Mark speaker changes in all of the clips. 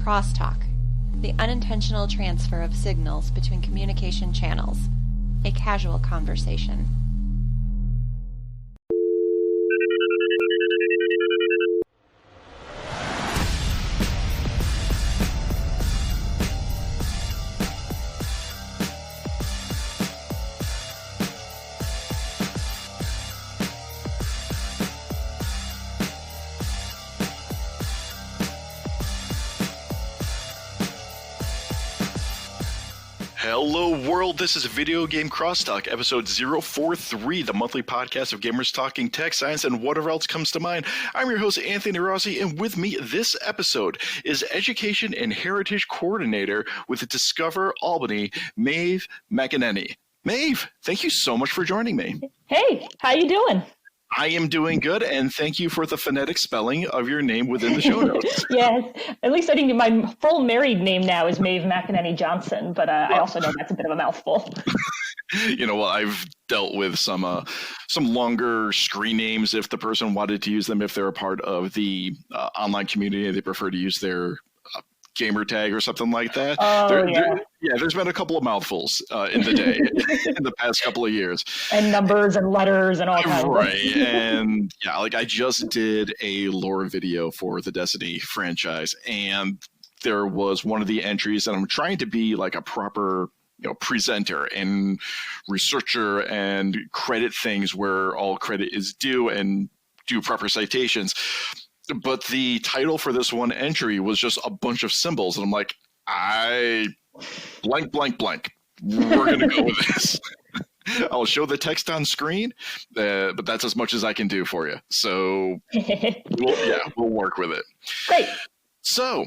Speaker 1: Crosstalk, the unintentional transfer of signals between communication channels, a casual conversation.
Speaker 2: Hello world, this is Videogame Crosstalk, episode 043, the monthly podcast of gamers talking tech, science, and whatever else comes to mind. I'm your host, Anthony Rossi, and with me this episode is Education and Heritage Coordinator with Discover Albany, Maeve McEneny. Maeve, thank you so much for joining me.
Speaker 3: Hey, how you doing?
Speaker 2: I am doing good, and thank you for the phonetic spelling of your name within the show notes.
Speaker 3: Yes, at least I think my full married name now is Maeve McEneny Johnson, but I also know that's a bit of a mouthful.
Speaker 2: You know, well, I've dealt with some longer screen names if the person wanted to use them, if they're a part of the online community, they prefer to use their gamer tag or something like that. There's been a couple of mouthfuls in the day in the past couple of years.
Speaker 3: And numbers and letters and all kinds.
Speaker 2: Right. And yeah, like I just did a lore video for the Destiny franchise, and there was one of the entries, and I'm trying to be like a proper presenter and researcher and credit things where all credit is due and do proper citations. But the title for this one entry was just a bunch of symbols. And I'm like, blank, blank, blank. We're going to go with this. I'll show the text on screen, but that's as much as I can do for you. So we'll work with it.
Speaker 3: Great.
Speaker 2: So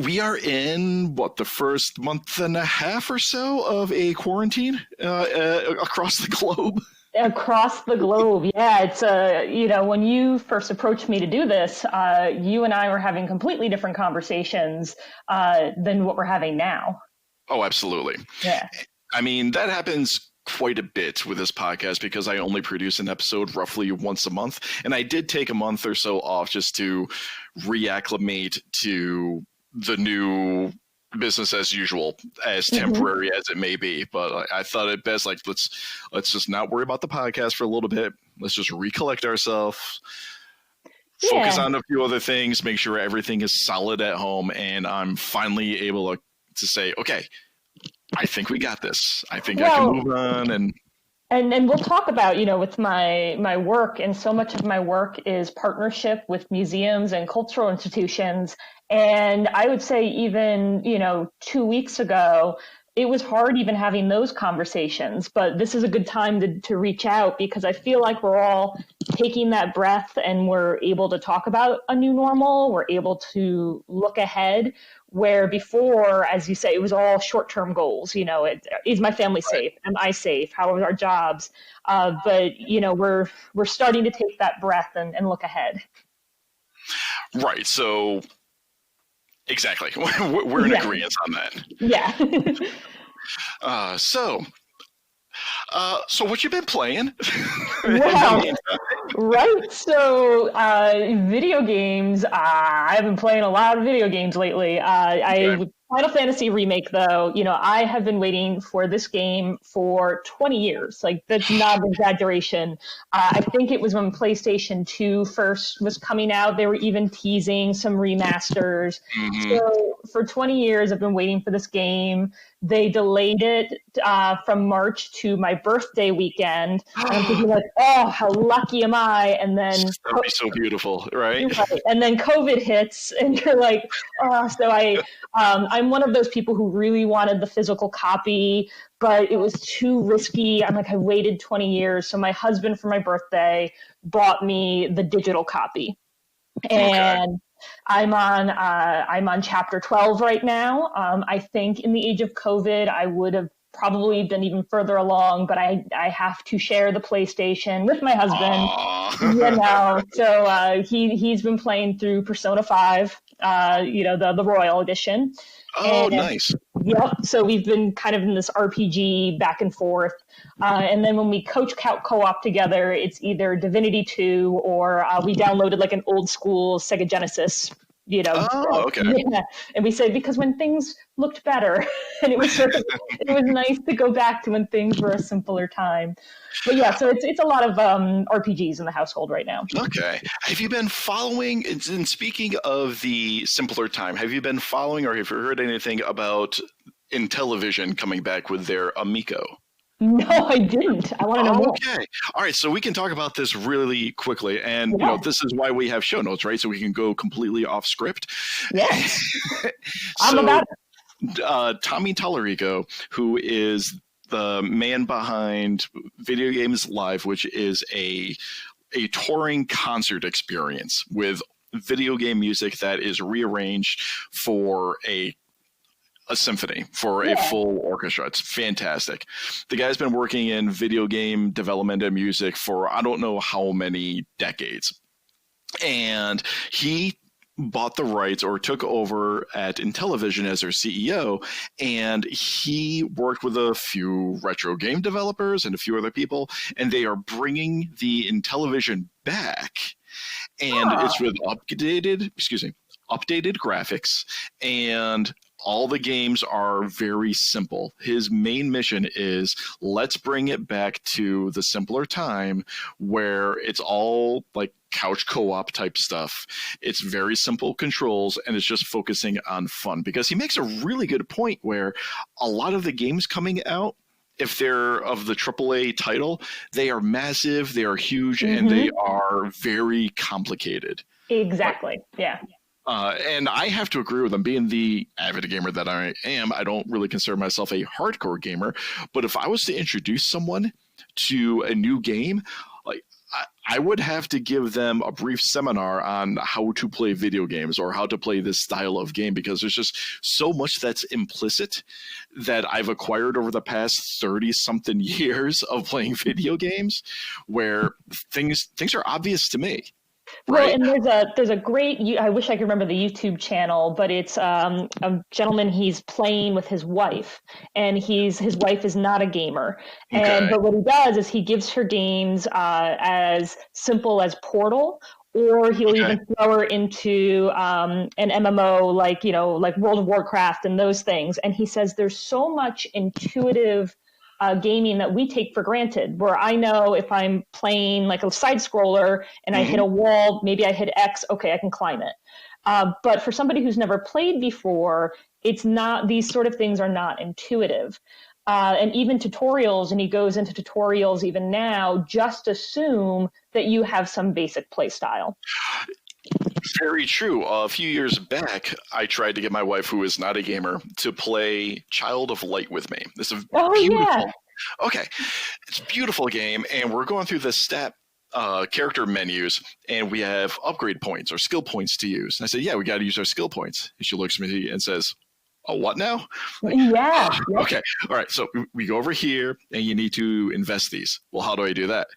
Speaker 2: we are in, the first month and a half or so of a quarantine across the globe?
Speaker 3: Across the globe, yeah. It's when you first approached me to do this, you and I were having completely different conversations than what we're having now.
Speaker 2: Oh, absolutely.
Speaker 3: Yeah.
Speaker 2: I mean, that happens quite a bit with this podcast because I only produce an episode roughly once a month, and I did take a month or so off just to reacclimate to the new business as usual, as temporary as it may be. But I thought it best, like, let's just not worry about the podcast for a little bit. Let's just recollect ourselves, focus on a few other things, make sure everything is solid at home. And I'm finally able to say, okay, I think we got this. I think I can move on.
Speaker 3: And we'll talk about, with my work, and so much of my work is partnership with museums and cultural institutions. And I would say even, 2 weeks ago, it was hard even having those conversations. But this is a good time to reach out, because I feel like we're all taking that breath and we're able to talk about a new normal. We're able to look ahead, where before, as you say, it was all short-term goals. Is my family safe? Am I safe? How are our jobs? But we're starting to take that breath and look ahead.
Speaker 2: Right. So exactly. We're in agreement on that.
Speaker 3: Yeah.
Speaker 2: So what you been playing?
Speaker 3: Wow. Right. So video games. I've been playing a lot of video games lately. Final Fantasy Remake, though, I have been waiting for this game for 20 years. Like, that's not an exaggeration. I think it was when PlayStation 2 first was coming out. They were even teasing some remasters. So for 20 years, I've been waiting for this game. They delayed it from March to my birthday weekend. And I'm thinking like, oh, how lucky am I? And then
Speaker 2: that would be so beautiful, right?
Speaker 3: And then COVID hits, and you're like, oh. So I'm one of those people who really wanted the physical copy, but it was too risky. I waited 20 years. So my husband, for my birthday, bought me the digital copy. And I'm on chapter 12 right now. I think in the age of COVID, I would have probably been even further along, but I have to share the PlayStation with my husband. So he's been playing through Persona 5, the Royal Edition.
Speaker 2: Oh, nice.
Speaker 3: Yep. So we've been kind of in this RPG back and forth. And then when we coach co-op together, it's either Divinity 2 or we downloaded like an old school Sega Genesis
Speaker 2: Oh, okay.
Speaker 3: Yeah. And we say, because when things looked better, and it was nice to go back to when things were a simpler time. But yeah, so it's a lot of RPGs in the household right now.
Speaker 2: Okay. Have you been following, and speaking of the simpler time, have you been following or have you heard anything about Intellivision coming back with their Amico?
Speaker 3: No, I didn't. I want to know more.
Speaker 2: Okay. All right. So we can talk about this really quickly. And, this is why we have show notes, right? So we can go completely off script.
Speaker 3: Yes. I'm about
Speaker 2: it. Tommy Tallarico, who is the man behind Video Games Live, which is a touring concert experience with video game music that is rearranged for a symphony, for a full orchestra. It's fantastic. The guy's been working in video game development and music for I don't know how many decades. And he bought the rights or took over at Intellivision as their CEO, and he worked with a few retro game developers and a few other people, and they are bringing the Intellivision back, and it's with updated graphics, and all the games are very simple. His main mission is let's bring it back to the simpler time where it's all like couch co-op type stuff. It's very simple controls and it's just focusing on fun, because he makes a really good point where a lot of the games coming out, if they're of the AAA title, they are massive, they are huge, and they are very complicated.
Speaker 3: Exactly. Yeah.
Speaker 2: And I have to agree with him. Being the avid gamer that I am, I don't really consider myself a hardcore gamer. But if I was to introduce someone to a new game, like I would have to give them a brief seminar on how to play video games or how to play this style of game, because there's just so much that's implicit that I've acquired over the past 30-something years of playing video games, where things are obvious to me. Right.
Speaker 3: Well, and there's a great, I wish I could remember the YouTube channel, but it's a gentleman, he's playing with his wife, and his wife is not a gamer. But what he does is he gives her games as simple as Portal, or he'll even throw her into an MMO like World of Warcraft and those things. And he says there's so much intuitive gaming that we take for granted, where I know if I'm playing like a side scroller and I hit a wall, maybe I hit X, okay, I can climb it. But for somebody who's never played before, it's not, these sort of things are not intuitive. And even tutorials, and he goes into tutorials even now, just assume that you have some basic play style.
Speaker 2: Very true. A few years back, I tried to get my wife, who is not a gamer, to play Child of Light with me. This is beautiful. Okay, it's a beautiful game, and we're going through the character menus, and we have upgrade points or skill points to use. And I said, yeah, we got to use our skill points. And she looks at me and says, oh, what now? Like, okay, all right, so we go over here, and you need to invest these. Well, how do I do that?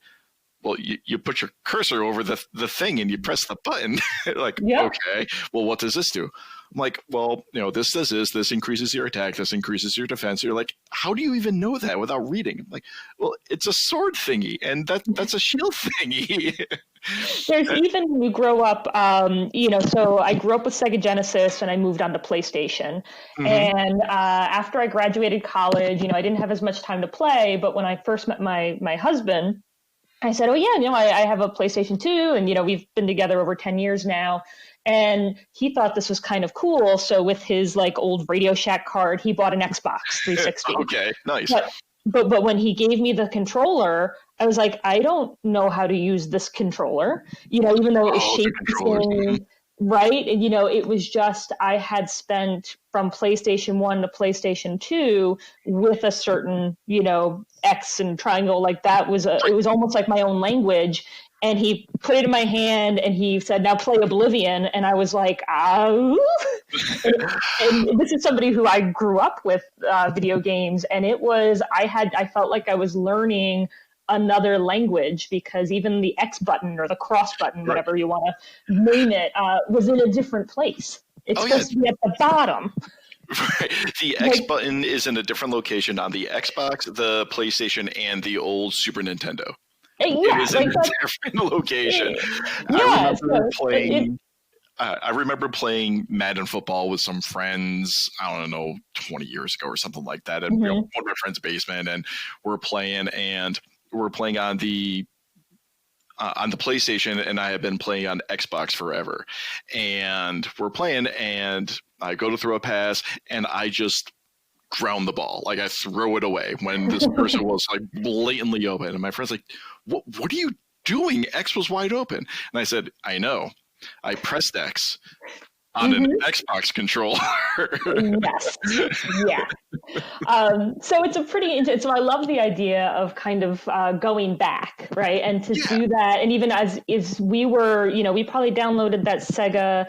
Speaker 2: Well, you put your cursor over the thing and you press the button. Okay, well, what does this do? I'm like, well, this does this increases your attack, this increases your defense. You're like, how do you even know that without reading? I'm like, well, it's a sword thingy, and that's a shield thingy.
Speaker 3: There's even when you grow up, so I grew up with Sega Genesis and I moved on to PlayStation. And after I graduated college, I didn't have as much time to play, but when I first met my husband, I said, oh, yeah, I have a PlayStation 2, and, we've been together over 10 years now. And he thought this was kind of cool. So with his old Radio Shack card, he bought an Xbox 360.
Speaker 2: Okay, nice.
Speaker 3: But when he gave me the controller, I was like, I don't know how to use this controller, even though it was shaped the same. Right. And, it was just, I had spent from PlayStation 1 to PlayStation 2 with a certain, X and triangle, like that it was almost like my own language. And he put it in my hand and he said, now play Oblivion. And I was like, and this is somebody who I grew up with video games. And it was, I felt like I was learning another language, because even the X button or the cross button, whatever you want to name it, was in a different place. It's supposed to be at the bottom.
Speaker 2: Right. The X button is in a different location on the Xbox, the PlayStation, and the old Super Nintendo.
Speaker 3: Yeah,
Speaker 2: it is in a different location. I remember I remember playing Madden football with some friends, I don't know, 20 years ago or something like that. And one of my friends' basement, and we're playing on the PlayStation, and I have been playing on Xbox forever. And we're playing, and I go to throw a pass, and I just ground the ball. Like, I throw it away when this person was like blatantly open. And my friend's like, what are you doing? X was wide open. And I said, I know. I pressed X on an Xbox controller.
Speaker 3: Yes. Yeah. So it's a pretty, so I love the idea of kind of going back, right? And to do that, and even as we were, we probably downloaded that Sega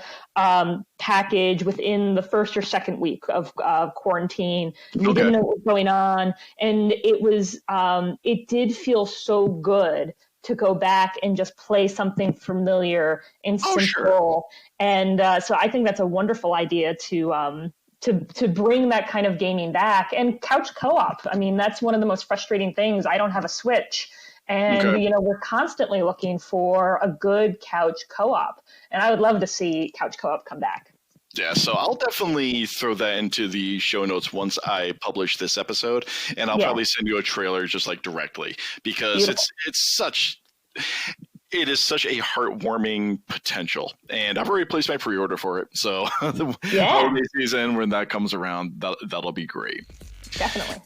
Speaker 3: package within the first or second week of quarantine. We didn't know what was going on. And it did feel so good to go back and just play something familiar and simple. Sure. And so I think that's a wonderful idea to bring that kind of gaming back. And couch co-op, I mean, that's one of the most frustrating things. I don't have a Switch. And, we're constantly looking for a good couch co-op. And I would love to see couch co-op come back.
Speaker 2: Yeah, so I'll definitely throw that into the show notes once I publish this episode, and I'll probably send you a trailer just like directly, because it is such a heartwarming potential, and I've already placed my pre-order for it. So the holiday season, when that comes around, that'll be great.
Speaker 3: Definitely.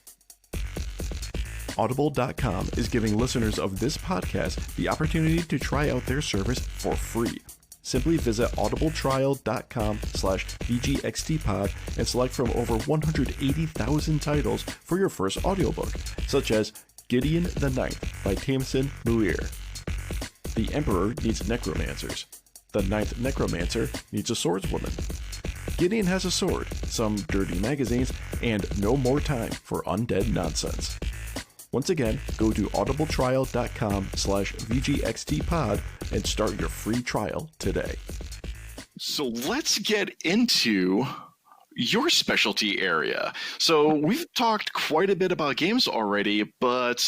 Speaker 4: Audible.com is giving listeners of this podcast the opportunity to try out their service for free. Simply visit audibletrial.com/VGXTpod and select from over 180,000 titles for your first audiobook, such as Gideon the Ninth by Tamsin Muir. The Emperor Needs Necromancers. The Ninth Necromancer Needs a Swordswoman. Gideon Has a Sword, some dirty magazines, and no more time for undead nonsense. Once again, go to audibletrial.com/VGXTpod and start your free trial today.
Speaker 2: So let's get into your specialty area. So we've talked quite a bit about games already, but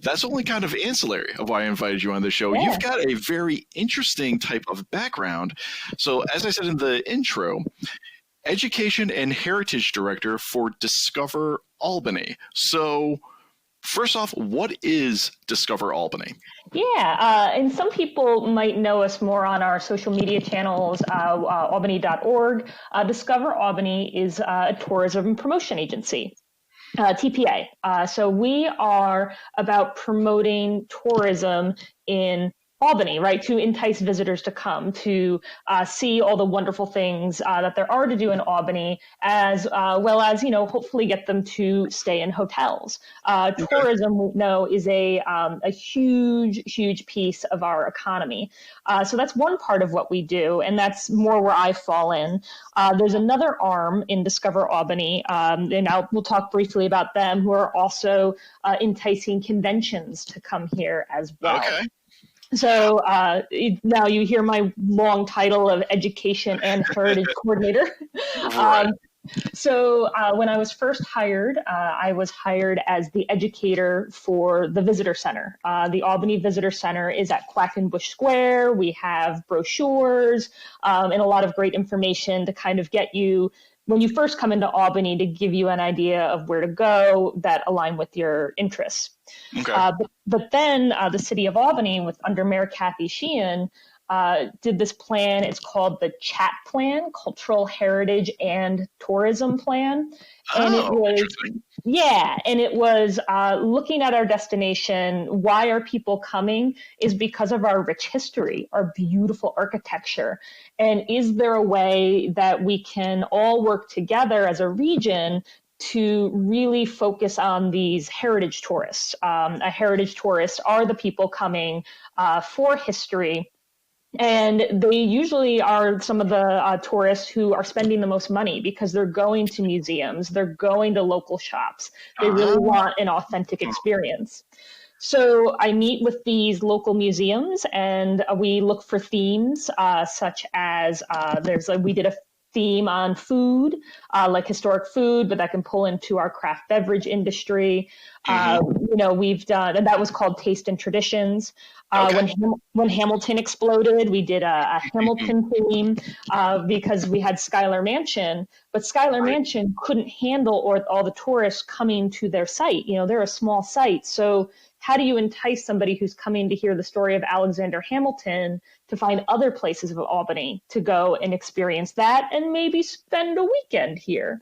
Speaker 2: that's only kind of ancillary of why I invited you on the show. Yeah. You've got a very interesting type of background. So as I said in the intro, Education and Heritage Director for Discover Albany. So first off, what is Discover Albany?
Speaker 3: Yeah, and some people might know us more on our social media channels, albany.org. Discover Albany is a tourism promotion agency, TPA. So we are about promoting tourism in Albany, right, to entice visitors to come to see all the wonderful things that there are to do in Albany, as well as, hopefully get them to stay in hotels. Tourism, we know, is a huge, huge piece of our economy. So that's one part of what we do, and that's more where I fall in. There's another arm in Discover Albany, and we'll talk briefly about them, who are also enticing conventions to come here as well. Okay. So now you hear my long title of Education and Heritage Coordinator.
Speaker 2: Right.
Speaker 3: So when I was first hired, I was hired as the educator for the Visitor Center. The Albany Visitor Center is at Quackenbush Square. We have brochures and a lot of great information to kind of get you, when you first come into Albany, to give you an idea of where to go that align with your interests. Okay. But then the city of Albany, under Mayor Kathy Sheehan, did this plan. It's called the CHAT Plan, Cultural Heritage and Tourism Plan. And it was looking at our destination. Why are people coming? Is because of our rich history, our beautiful architecture. And is there a way that we can all work together as a region to really focus on these heritage tourists? A heritage tourist are the people coming for history. And they usually are some of the tourists who are spending the most money because they're going to museums, they're going to local shops. They really want an authentic experience. So I meet with these local museums and we look for themes such as we did theme on food, like historic food, but that can pull into our craft beverage industry. We've done, and that was called Taste and Traditions. When Hamilton exploded, we did a Hamilton theme because we had Schuyler Mansion, but Schuyler Mansion couldn't handle all the tourists coming to their site. They're a small site. So how do you entice somebody who's coming to hear the story of Alexander Hamilton to find other places of Albany to go and experience that and maybe spend a weekend here?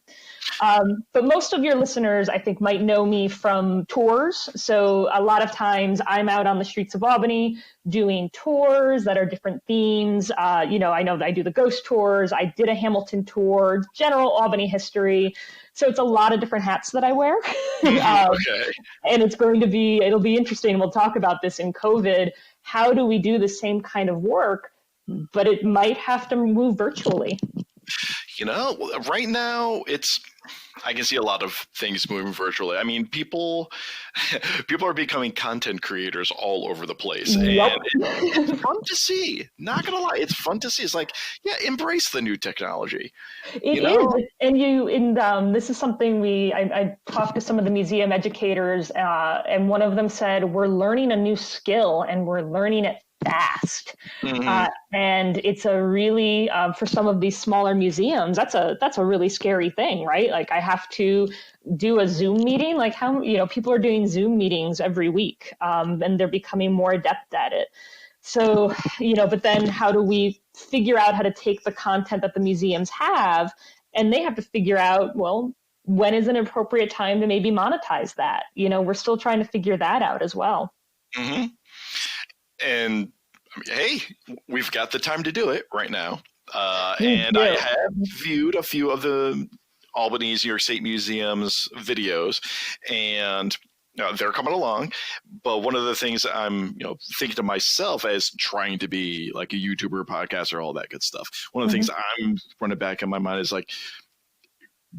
Speaker 3: But most of your listeners, I think, might know me from tours. So a lot of times I'm out on the streets of Albany doing tours that are different themes. I know that I do the ghost tours. I did a Hamilton tour, general Albany history. So it's a lot of different hats that I wear. And it'll be interesting. We'll talk about this in COVID. How do we do the same kind of work, but it might have to move virtually?
Speaker 2: Right now I can see a lot of things moving virtually. I mean, people are becoming content creators all over the place.
Speaker 3: Yep.
Speaker 2: And it's fun to see. Not going to lie, it's fun to see. It's like, embrace the new technology.
Speaker 3: It is. And this is something I talked to some of the museum educators, and one of them said, we're learning a new skill and we're learning it fast. And it's a really, for some of these smaller museums, that's a really scary thing, right? Like I have to do a Zoom meeting, like how, people are doing Zoom meetings every week, and they're becoming more adept at it. So, but then how do we figure out how to take the content that the museums have, and they have to figure out, well, when is an appropriate time to maybe monetize that? We're still trying to figure that out as well.
Speaker 2: And hey, we've got the time to do it right now. And I have viewed a few of the Albany's New York State Museum's videos, and they're coming along. But one of the things I'm thinking to myself as trying to be like a YouTuber, podcaster, all that good stuff. One of the things I'm running back in my mind is like,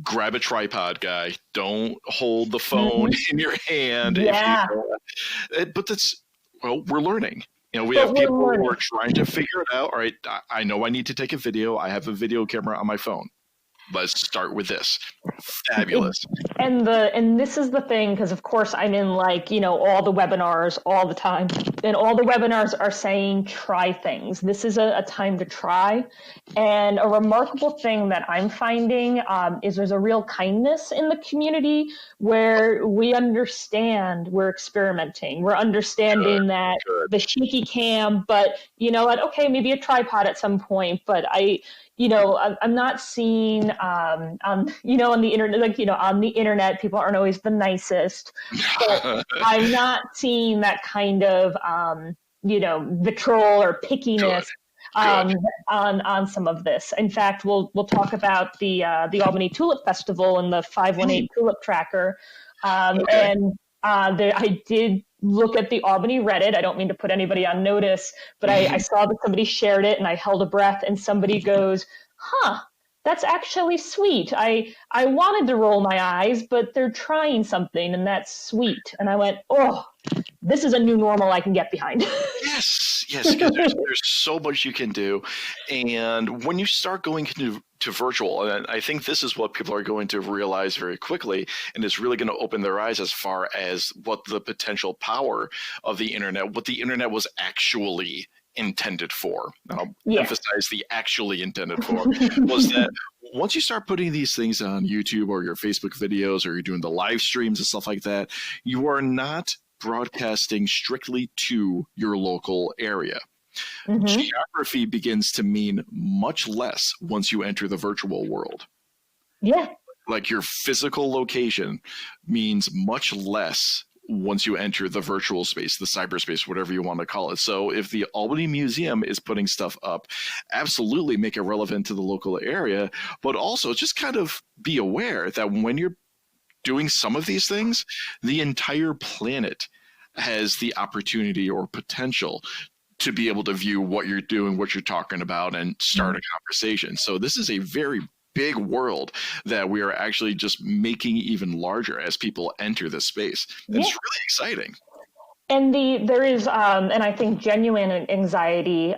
Speaker 2: grab a tripod, guy. Don't hold the phone in your hand. But that's, we're learning. We have people who are trying to figure it out. All right, I know I need to take a video. I have a video camera on my phone. Let's start with this. Fabulous.
Speaker 3: And this is the thing, because of course I'm in all the webinars all the time, and all the webinars are saying try things. This is a time to try. And a remarkable thing that I'm finding is there's a real kindness in the community where we understand we're experimenting. We're understanding that the shaky cam, but you know what? Okay, maybe a tripod at some point, but I'm not seeing on the internet, on the internet, people aren't always the nicest. But I'm not seeing that kind of, vitriol or pickiness on some of this. In fact, we'll talk about the Albany Tulip Festival and the 518 Tulip Tracker. And I did look at the Albany Reddit. I don't mean to put anybody on notice, but I saw that somebody shared it, and I held a breath, and somebody goes, that's actually sweet. I wanted to roll my eyes, but they're trying something, and that's sweet. And I went, this is a new normal I can get behind.
Speaker 2: Yes, because there's so much you can do. And when you start going to virtual, and I think this is what people are going to realize very quickly, and it's really going to open their eyes as far as what the potential power of the internet, what the internet was actually intended for. And I'll emphasize the actually intended for, was that once you start putting these things on YouTube or your Facebook videos, or you're doing the live streams and stuff like that, you are not broadcasting strictly to your local area. Geography begins to mean much less once you enter the virtual world. Like your physical location means much less once you enter the virtual space, the cyberspace, whatever you want to call it. So if the Albany Museum is putting stuff up, absolutely make it relevant to the local area, but also just kind of be aware that when you're doing some of these things, the entire planet has the opportunity or potential to be able to view what you're doing, what you're talking about, and start a conversation. So this is a very big world that we are actually just making even larger as people enter this space. It's really exciting.
Speaker 3: And there is, and I think, genuine anxiety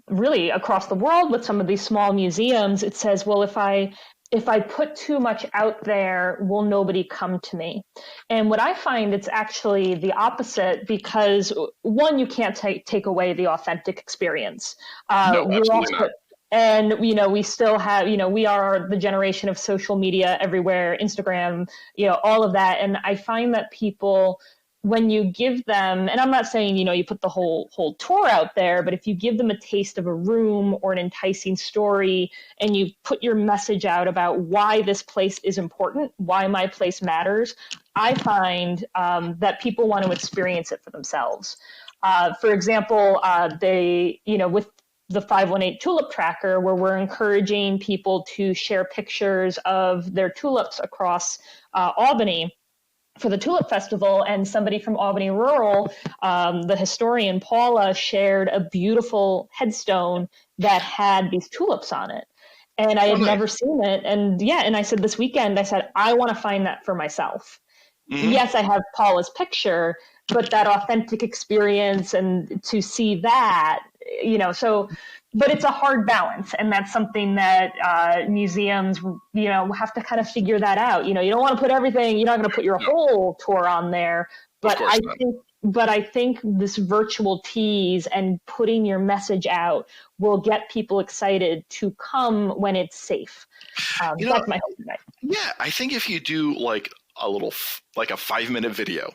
Speaker 3: really across the world with some of these small museums. It says, well, if I put too much out there, will nobody come to me? And what I find, it's actually the opposite, because one, you can't take away the authentic experience.
Speaker 2: No, absolutely not.
Speaker 3: And, we still have, we are the generation of social media everywhere, Instagram, all of that. And I find that people, when you give them, and I'm not saying, you put the whole tour out there, but if you give them a taste of a room or an enticing story, and you put your message out about why this place is important, why my place matters, I find that people want to experience it for themselves. For example, with the 518 Tulip Tracker, where we're encouraging people to share pictures of their tulips across Albany for the Tulip Festival, and somebody from Albany Rural, the historian Paula, shared a beautiful headstone that had these tulips on it. And I had never seen it. And and I said this weekend, I want to find that for myself. Mm-hmm. Yes, I have Paula's picture, but that authentic experience, and to see that, but it's a hard balance. And that's something that museums, have to kind of figure that out. You don't want to put everything, you're not going to put your whole tour on there. But I think this virtual tease and putting your message out will get people excited to come when it's safe. That's my hope tonight.
Speaker 2: Yeah, I think if you do like a 5-minute video,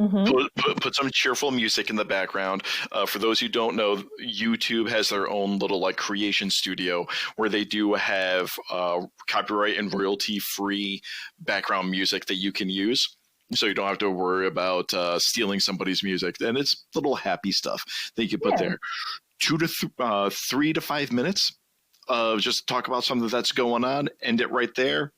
Speaker 2: mm-hmm. put some cheerful music in the background. For those who don't know, YouTube has their own little creation studio where they do have copyright and royalty-free background music that you can use. So you don't have to worry about stealing somebody's music. And it's little happy stuff that you can put there. 3 to 5 minutes of just talk about something that's going on, end it right there.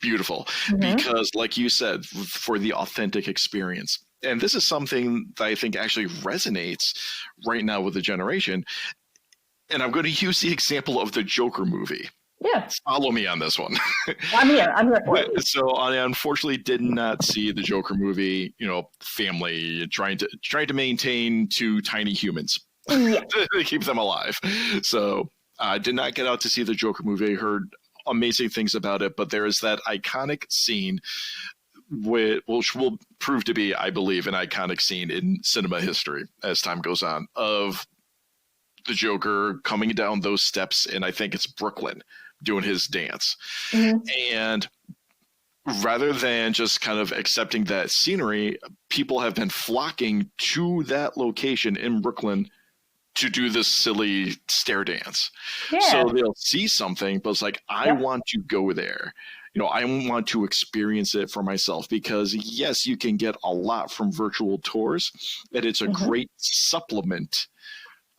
Speaker 2: Beautiful. Mm-hmm. Because like you said, for the authentic experience. And this is something that I think actually resonates right now with the generation. And I'm going to use the example of the Joker movie.
Speaker 3: Yeah.
Speaker 2: Follow me on this one.
Speaker 3: I'm here for it.
Speaker 2: So I unfortunately did not see the Joker movie, family trying to maintain 2 tiny humans to keep them alive. So I did not get out to see the Joker movie. I heard amazing things about it, but there is that iconic scene which will prove to be, I believe, an iconic scene in cinema history as time goes on, of the Joker coming down those steps, and I think it's Brooklyn, doing his dance. Mm-hmm. And rather than just kind of accepting that scenery, people have been flocking to that location in Brooklyn to do this silly stair dance. Yeah. So they'll see something, but it's like, I want to go there. I want to experience it for myself, because yes, you can get a lot from virtual tours, and it's a great supplement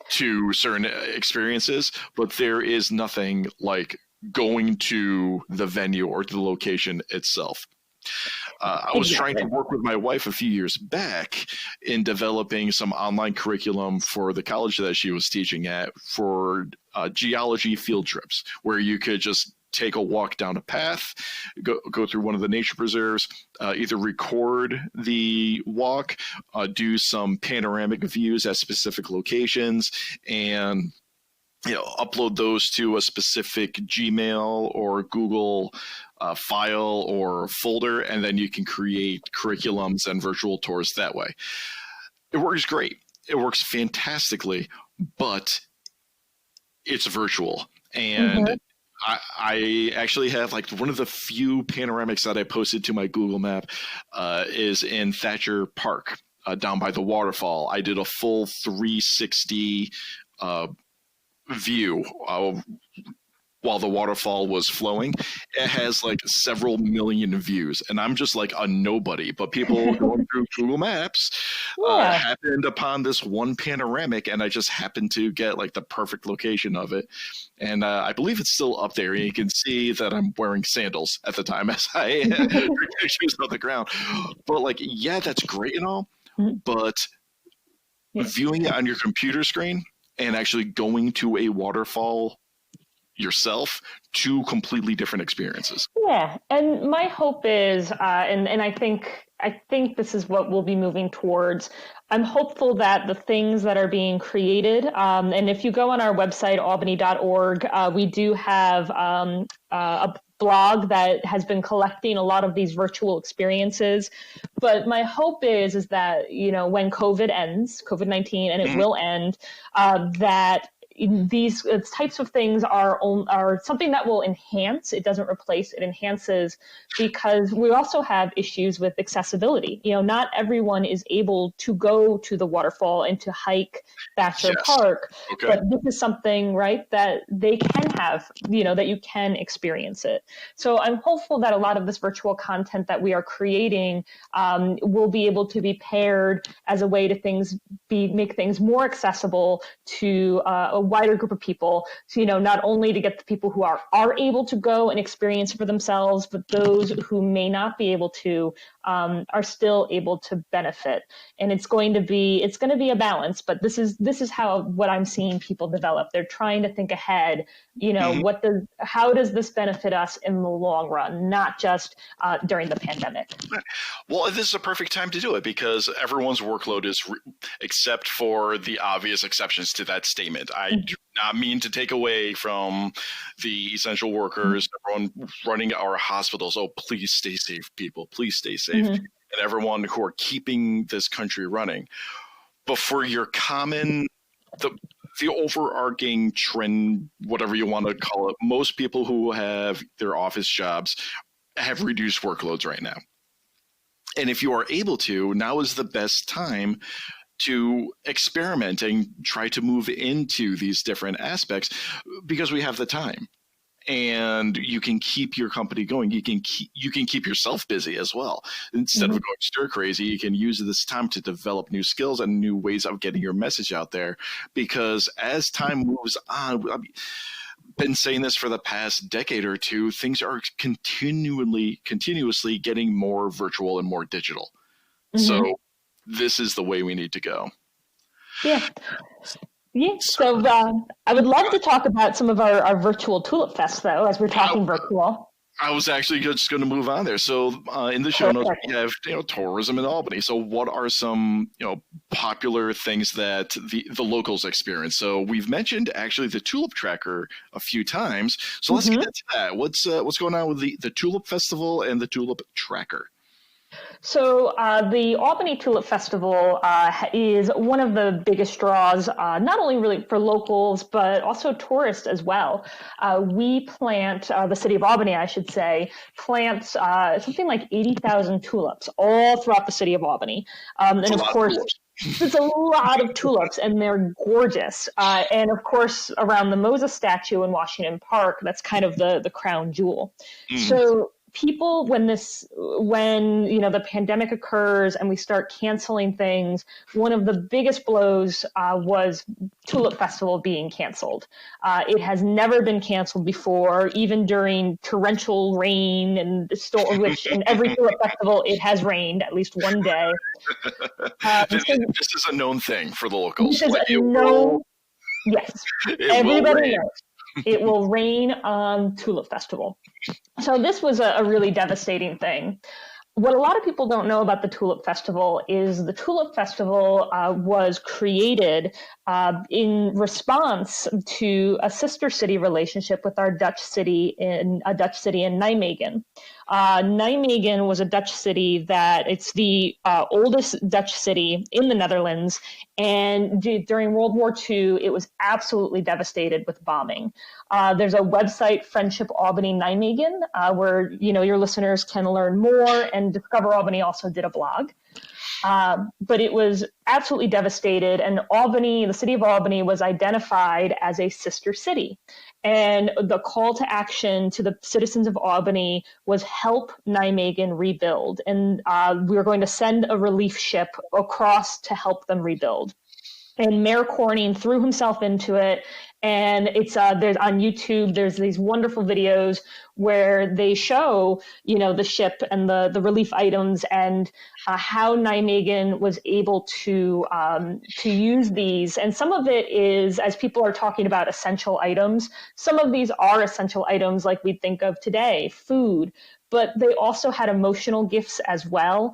Speaker 2: to certain experiences, but there is nothing like going to the venue or to the location itself. I was trying to work with my wife a few years back in developing some online curriculum for the college that she was teaching at for geology field trips, where you could just take a walk down a path, go through one of the nature preserves, either record the walk, do some panoramic views at specific locations, and upload those to a specific Gmail or Google file or folder, and then you can create curriculums and virtual tours that way. It works great. It works fantastically, but it's virtual. And I actually have one of the few panoramics that I posted to my Google map is in Thatcher Park down by the waterfall. I did a full 360 view while the waterfall was flowing. It has several million views, and I'm just a nobody, but people going through Google Maps happened upon this one panoramic, and I just happened to get the perfect location of it. And I believe it's still up there, and you can see that I'm wearing sandals at the time as I shoes on the ground. But that's great and all, but viewing it on your computer screen and actually going to a waterfall yourself, two completely different experiences.
Speaker 3: Yeah, and my hope is, and I think this is what we'll be moving towards. I'm hopeful that the things that are being created, and if you go on our website, albany.org, we do have a blog that has been collecting a lot of these virtual experiences. But my hope is that, you know, when COVID ends, COVID-19, and it will end, that these types of things are something that will enhance. It doesn't replace, it enhances, because we also have issues with accessibility. You know, not everyone is able to go to the waterfall and to hike Thatcher Park, but this is something, right, that they can have, you know, that you can experience it. So I'm hopeful that a lot of this virtual content that we are creating will be able to be paired as a way to make things more accessible to a wider group of people. So, you know, not only to get the people who are able to go and experience it for themselves, but those who may not be able to are still able to benefit. And it's going to be a balance, but this is what I'm seeing people develop. They're trying to think ahead, you know, how does this benefit us in the long run, not just during the pandemic.
Speaker 2: Well, this is a perfect time to do it because everyone's workload is, except for the obvious exceptions to that statement. I do not mean to take away from the essential workers, everyone running our hospitals. Oh, please stay safe, people. Please stay safe. And everyone who are keeping this country running. But for your common, the overarching trend, whatever you want to call it, most people who have their office jobs have reduced workloads right now. And if you are able to, now is the best time to experiment and try to move into these different aspects because we have the time. And you can keep your company going. You can keep yourself busy as well. Instead of going stir crazy, you can use this time to develop new skills and new ways of getting your message out there. Because as time moves on, I've been saying this for the past decade or two, things are continuously getting more virtual and more digital. So this is the way we need to go.
Speaker 3: Yeah. Yeah, so I would love to talk about some of our virtual Tulip Fest, though, as we're talking virtual.
Speaker 2: I was actually just going to move on there. So in the show notes, we have tourism in Albany. So what are some popular things that the locals experience? So we've mentioned actually the Tulip Tracker a few times. So let's get into that. What's going on with the Tulip Festival and the Tulip Tracker?
Speaker 3: So the Albany Tulip Festival is one of the biggest draws, not only really for locals, but also tourists as well. We plant, the city of Albany, I should say, plants something like 80,000 tulips all throughout the city of Albany. And of course, it's a lot of tulips, and they're gorgeous. And of course, around the Moses statue in Washington Park, that's kind of the crown jewel. So people, when the pandemic occurs and we start canceling things, one of the biggest blows was Tulip Festival being canceled. It has never been canceled before, even during torrential rain and which in every Tulip Festival it has rained at least one day.
Speaker 2: This is a known thing for the locals.
Speaker 3: This is a known, yes, everybody knows. It will rain on Tulip Festival. So this was a really devastating thing. What a lot of people don't know about the Tulip Festival is the Tulip Festival was created in response to a sister city relationship with our Dutch city in Nijmegen. Nijmegen was a Dutch city it's the oldest Dutch city in the Netherlands, and during World War II, it was absolutely devastated with bombing. There's a website, Friendship Albany Nijmegen, where your listeners can learn more, and Discover Albany also did a blog. But it was absolutely devastated, and Albany, the city of Albany, was identified as a sister city. And the call to action to the citizens of Albany was help Nijmegen rebuild. And we were going to send a relief ship across to help them rebuild. And Mayor Corning threw himself into it And it's there's on YouTube, there's these wonderful videos where they show, the ship and the relief items and how Nijmegen was able to use these. And some of it is, as people are talking about essential items, some of these are essential items like we think of today, food. But they also had emotional gifts as well.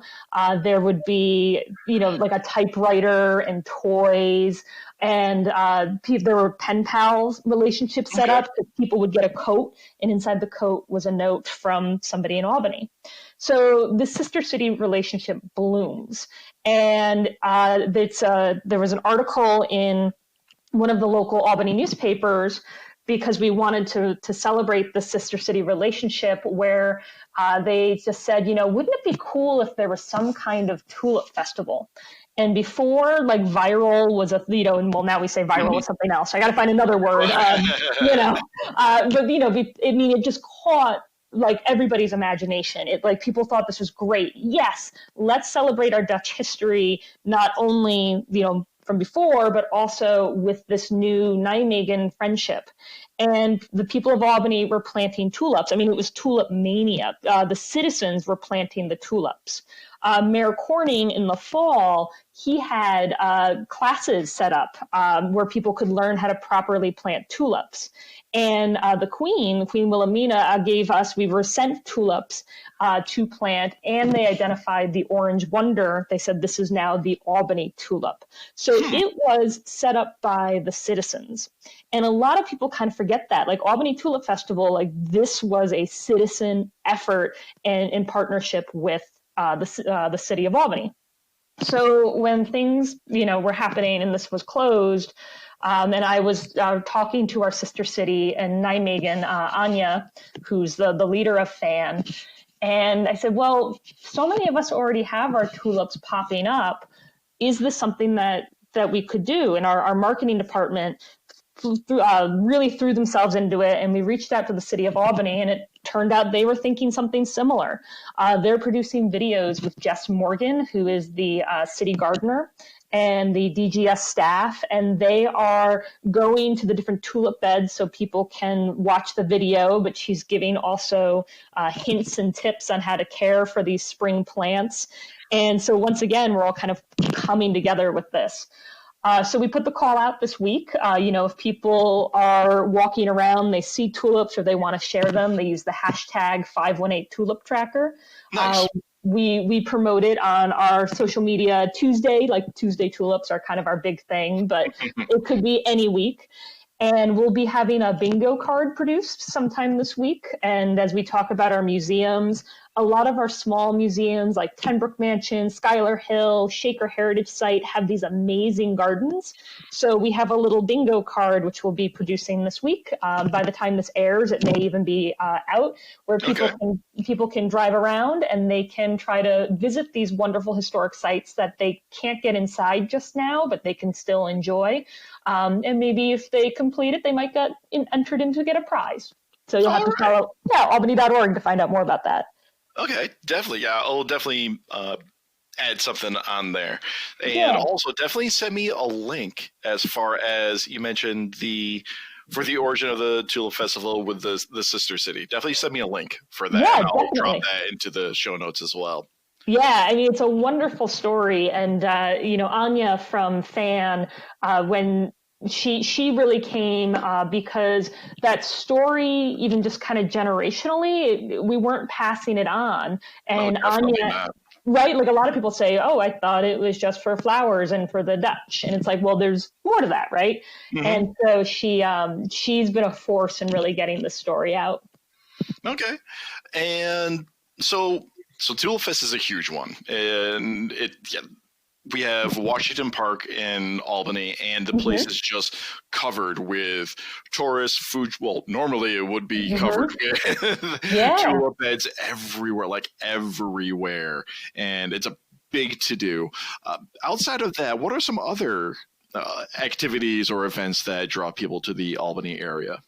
Speaker 3: There would be, like a typewriter and toys, and there were pen pals relationships set up. People would get a coat, and inside the coat was a note from somebody in Albany. So the sister city relationship blooms, and there was an article in one of the local Albany newspapers, because we wanted to celebrate the sister city relationship, where they just said, wouldn't it be cool if there was some kind of tulip festival? And before, like, viral was now we say viral was something else. I got to find another word, it just caught like everybody's imagination. It, like, people thought this was great. Yes, let's celebrate our Dutch history, not only, from before, but also with this new Nijmegen friendship. And the people of Albany were planting tulips. I mean, it was tulip mania. The citizens were planting the tulips. Mayor Corning, in the fall, he had classes set up where people could learn how to properly plant tulips. And the Queen Wilhelmina, we were sent tulips to plant, and they identified the orange wonder. They said this is now the Albany tulip. So it was set up by the citizens. And a lot of people kind of forget that. Like, Albany Tulip Festival, like, this was a citizen effort and in partnership with the city of Albany. So when things, were happening and this was closed, and I was talking to our sister city in Nijmegen, Anya, who's the leader of FAN. And I said, well, so many of us already have our tulips popping up. Is this something that we could do? And our marketing department really threw themselves into it. And we reached out to the city of Albany, and it turned out they were thinking something similar. They're producing videos with Jess Morgan, who is the city gardener, and the DGS staff, and they are going to the different tulip beds so people can watch the video, but she's giving also hints and tips on how to care for these spring plants. And so once again, we're all kind of coming together with this. So we put the call out this week. If people are walking around, they see tulips or they want to share them, they use the hashtag 518 tulip tracker.
Speaker 2: Nice.
Speaker 3: We promote it on our social media Tuesday, like Tuesday tulips are kind of our big thing, but it could be any week. And we'll be having a bingo card produced sometime this week. And as we talk about our museums, a lot of our small museums like Tenbrook Mansion, Schuyler Hill, Shaker Heritage Site have these amazing gardens. So we have a little bingo card, which we'll be producing this week. By the time this airs, it may even be out, where people can drive around and they can try to visit these wonderful historic sites that they can't get inside just now, but they can still enjoy. And maybe if they complete it, they might get entered in to get a prize. So you'll have to follow albany.org to find out more about that.
Speaker 2: Okay, definitely. Yeah, I'll definitely add something on there. And also definitely send me a link as far as you mentioned for the origin of the Tulip Festival with the sister city. Definitely send me a link for that.
Speaker 3: Yeah,
Speaker 2: and I'll
Speaker 3: definitely
Speaker 2: drop that into the show notes as well.
Speaker 3: Yeah, I mean, it's a wonderful story. And, Anya from FAN, when she really came because that story, even just kind of generationally, we weren't passing it on. And Anya, right? Like, a lot of people say, oh, I thought it was just for flowers and for the Dutch. And it's like, well, there's more to that, right? Mm-hmm. And so she's been a force in really getting the story out.
Speaker 2: Okay. And so Tulip Fest is a huge one. And we have Washington Park in Albany, and the place is just covered with tourists, food. Well, normally it would be covered with tulip beds everywhere, and it's a big to-do. Outside of that, what are some other activities or events that draw people to the Albany area?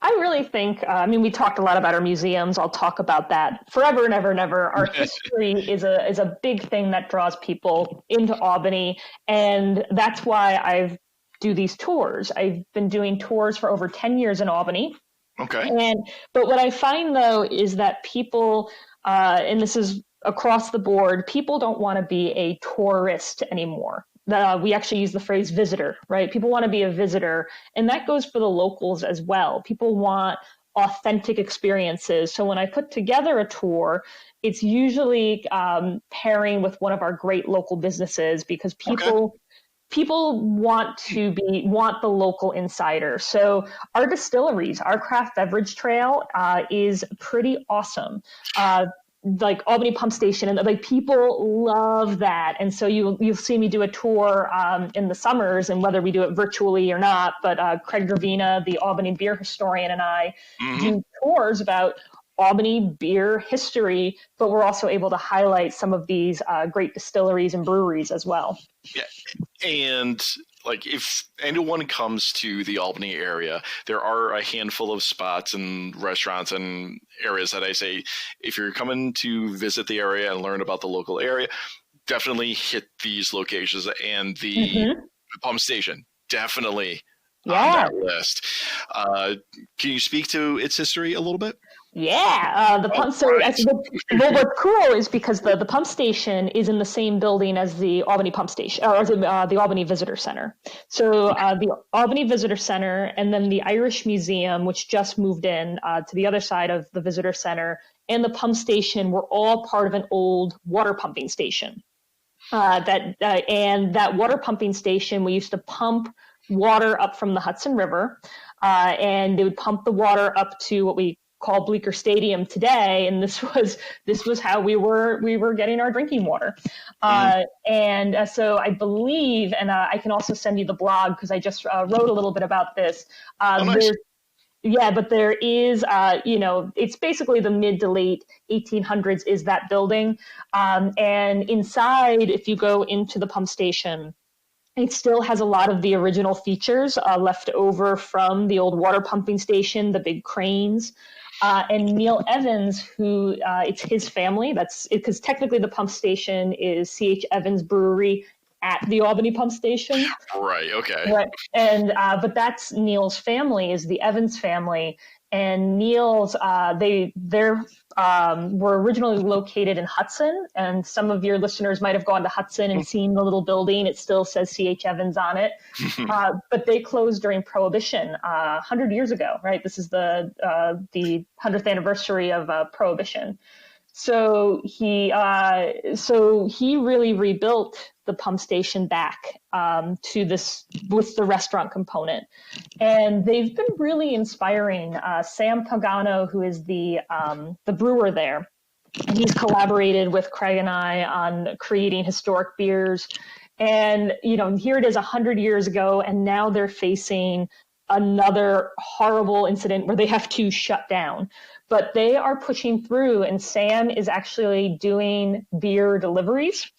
Speaker 3: I really think, we talked a lot about our museums. I'll talk about that forever and ever and ever. Our history is a big thing that draws people into Albany. And that's why I've do these tours. I've been doing tours for over 10 years in Albany.
Speaker 2: Okay.
Speaker 3: But what I find, though, is that people, and this is across the board, people don't want to be a tourist anymore. We actually use the phrase visitor, right? People want to be a visitor, and that goes for the locals as well. People want authentic experiences. So when I put together a tour, it's usually pairing with one of our great local businesses, because people want the local insider. So our distilleries, our craft beverage trail is pretty awesome. Like Albany Pump Station, and like people love that. And so you'll see me do a tour in the summers, and whether we do it virtually or not, but Craig Gravina, the Albany beer historian, and I do tours about Albany beer history, but we're also able to highlight some of these great distilleries and breweries as well.
Speaker 2: Yeah. And like, if anyone comes to the Albany area, there are a handful of spots and restaurants and areas that I say, if you're coming to visit the area and learn about the local area, definitely hit these locations, and the pump station, definitely on that list. Can you speak to its history a little bit?
Speaker 3: Yeah, the pump. So what's cool is because the pump station is in the same building as the Albany Pump Station, or the Albany Visitor Center. So the Albany Visitor Center, and then the Irish Museum, which just moved in to the other side of the Visitor Center, and the pump station were all part of an old water pumping station. And that water pumping station, we used to pump water up from the Hudson River, and they would pump the water up to what we call Bleecker Stadium today, and this was how we were getting our drinking water. So I believe, and I can also send you the blog, because I just wrote a little bit about this.
Speaker 2: Nice.
Speaker 3: But there is, it's basically the mid to late 1800s is that building, and inside, if you go into the pump station, it still has a lot of the original features left over from the old water pumping station, the big cranes. And Neil Evans, who it's his family, that's because technically the pump station is C.H. Evans Brewery at the Albany Pump Station.
Speaker 2: Right, okay.
Speaker 3: Right. And but that's Neil's family, is the Evans family. And Neil's, they were originally located in Hudson, and some of your listeners might have gone to Hudson and seen the little building. It still says C.H. Evans on it, but they closed during Prohibition 100 years ago, right? This is the 100th anniversary of Prohibition. So he really rebuilt the pump station back to this with the restaurant component, and they've been really inspiring. Sam Pagano, who is the brewer there, and he's collaborated with Craig and I on creating historic beers. And here it is 100 years ago, and now they're facing another horrible incident where they have to shut down. But they are pushing through, and Sam is actually doing beer deliveries.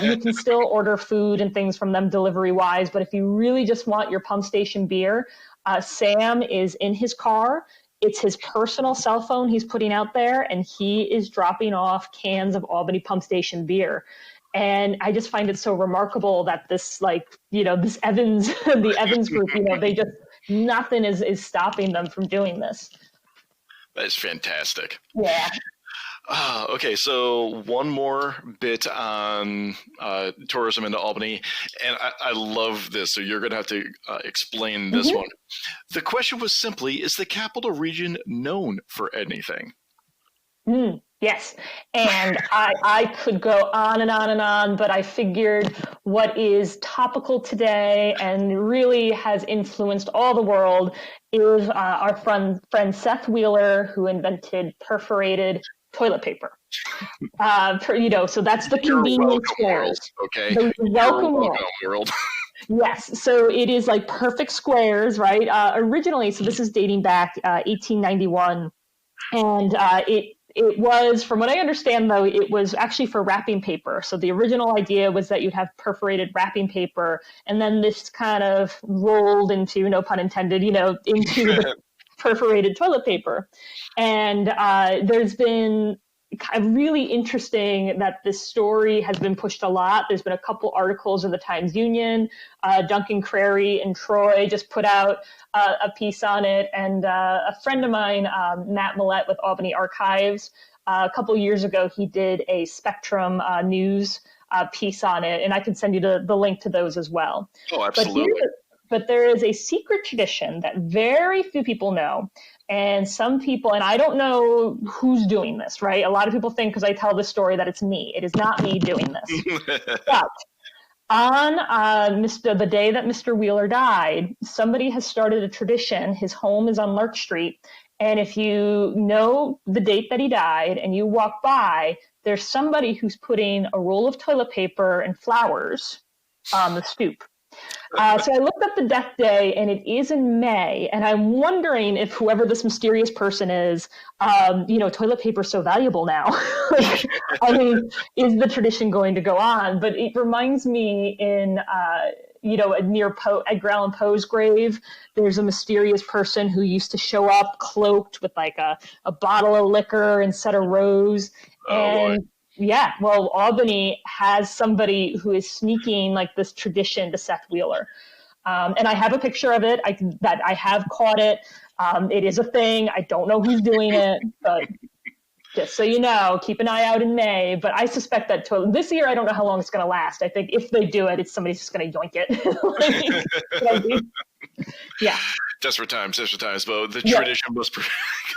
Speaker 3: You can still order food and things from them delivery-wise, but if you really just want your pump station beer, Sam is in his car. It's his personal cell phone he's putting out there, and he is dropping off cans of Albany Pump Station beer. And I just find it so remarkable that this, this Evans, the Evans group, they just, nothing is stopping them from doing this.
Speaker 2: That is fantastic.
Speaker 3: Yeah.
Speaker 2: Okay, so one more bit on tourism into Albany, and I love this, so you're going to have to explain this one. The question was simply, is the capital region known for anything?
Speaker 3: Yes, and I could go on and on and on, but I figured what is topical today and really has influenced all the world is our friend Seth Wheeler, who invented perforated toilet paper. So that's the convenience squares.
Speaker 2: Okay.
Speaker 3: The welcome
Speaker 2: world.
Speaker 3: Yes, so it is like perfect squares, right? Originally, so this is dating back 1891, and it was, from what I understand, though, it was actually for wrapping paper. So the original idea was that you'd have perforated wrapping paper, and then this kind of rolled into, no pun intended, into the perforated toilet paper. And there's been really interesting that this story has been pushed a lot. There's been a couple articles in the Times-Union. Duncan Crary and Troy just put out a piece on it. And a friend of mine, Matt Millett with Albany Archives, a couple years ago, he did a Spectrum News piece on it. And I can send you the link to those as well.
Speaker 2: Oh, absolutely.
Speaker 3: But there is a secret tradition that very few people know. And some people, and I don't know who's doing this, right? A lot of people think because I tell this story that it's me. It is not me doing this. But on the day that Mr. Wheeler died, somebody has started a tradition. His home is on Lark Street. And if you know the date that he died and you walk by, there's somebody who's putting a roll of toilet paper and flowers on the stoop. So I looked up the death day, and it is in May. And I'm wondering if whoever this mysterious person is, toilet paper is so valuable now. Is the tradition going to go on? But it reminds me near Edgar Allan Poe's grave, there's a mysterious person who used to show up cloaked with like a bottle of liquor and set of rose. And yeah, well, Albany has somebody who is sneaking like this tradition to Seth Wheeler. And I have a picture of it. I have caught it. It is a thing. I don't know who's doing it, but just so you know, keep an eye out in May. But I suspect that this year, I don't know how long it's going to last. I think if they do it, it's somebody's just going to yoink it. Yeah.
Speaker 2: Desperate times, but the tradition must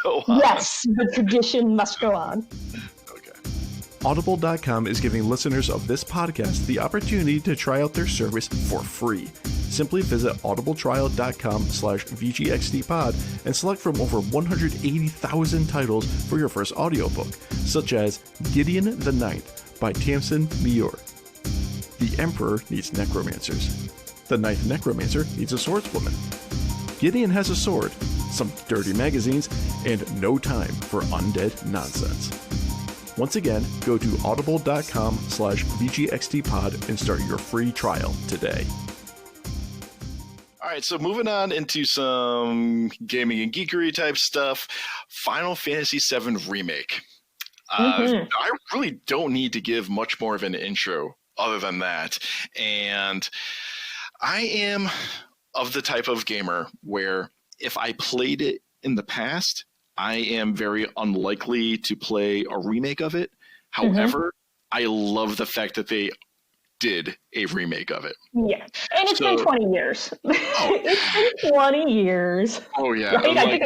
Speaker 2: go on.
Speaker 3: Yes, the tradition must go on.
Speaker 4: Audible.com is giving listeners of this podcast the opportunity to try out their service for free. Simply visit audibletrial.com/VGXDpod and select from over 180,000 titles for your first audiobook, such as Gideon the Ninth by Tamsin Muir. The Emperor needs necromancers. The Ninth Necromancer needs a swordswoman. Gideon has a sword, some dirty magazines, and no time for undead nonsense. Once again, go to audible.com/VGXDpod and start your free trial today.
Speaker 2: All right, so moving on into some gaming and geekery type stuff, Final Fantasy VII Remake. I really don't need to give much more of an intro other than that. And I am of the type of gamer where if I played it in the past, I am very unlikely to play a remake of it. However, I love the fact that they did a remake of it.
Speaker 3: Yeah. And it's been 20 years. It's been 20 years.
Speaker 2: Oh, yeah.
Speaker 3: Right?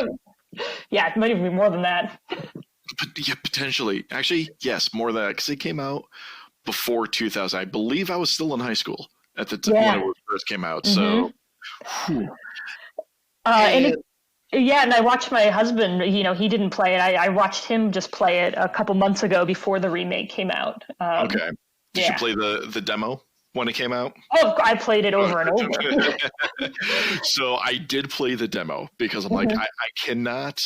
Speaker 3: It might even be more than that.
Speaker 2: But yeah, potentially. Actually, yes, more than that, because it came out before 2000. I believe I was still in high school at the time when it first came out. So, and I watched my husband, he didn't play it. I watched him just play it a couple months ago before the remake came out. Okay. Did you play the demo when it came out?
Speaker 3: Oh, I played it over and over.
Speaker 2: So I did play the demo because I'm like, I cannot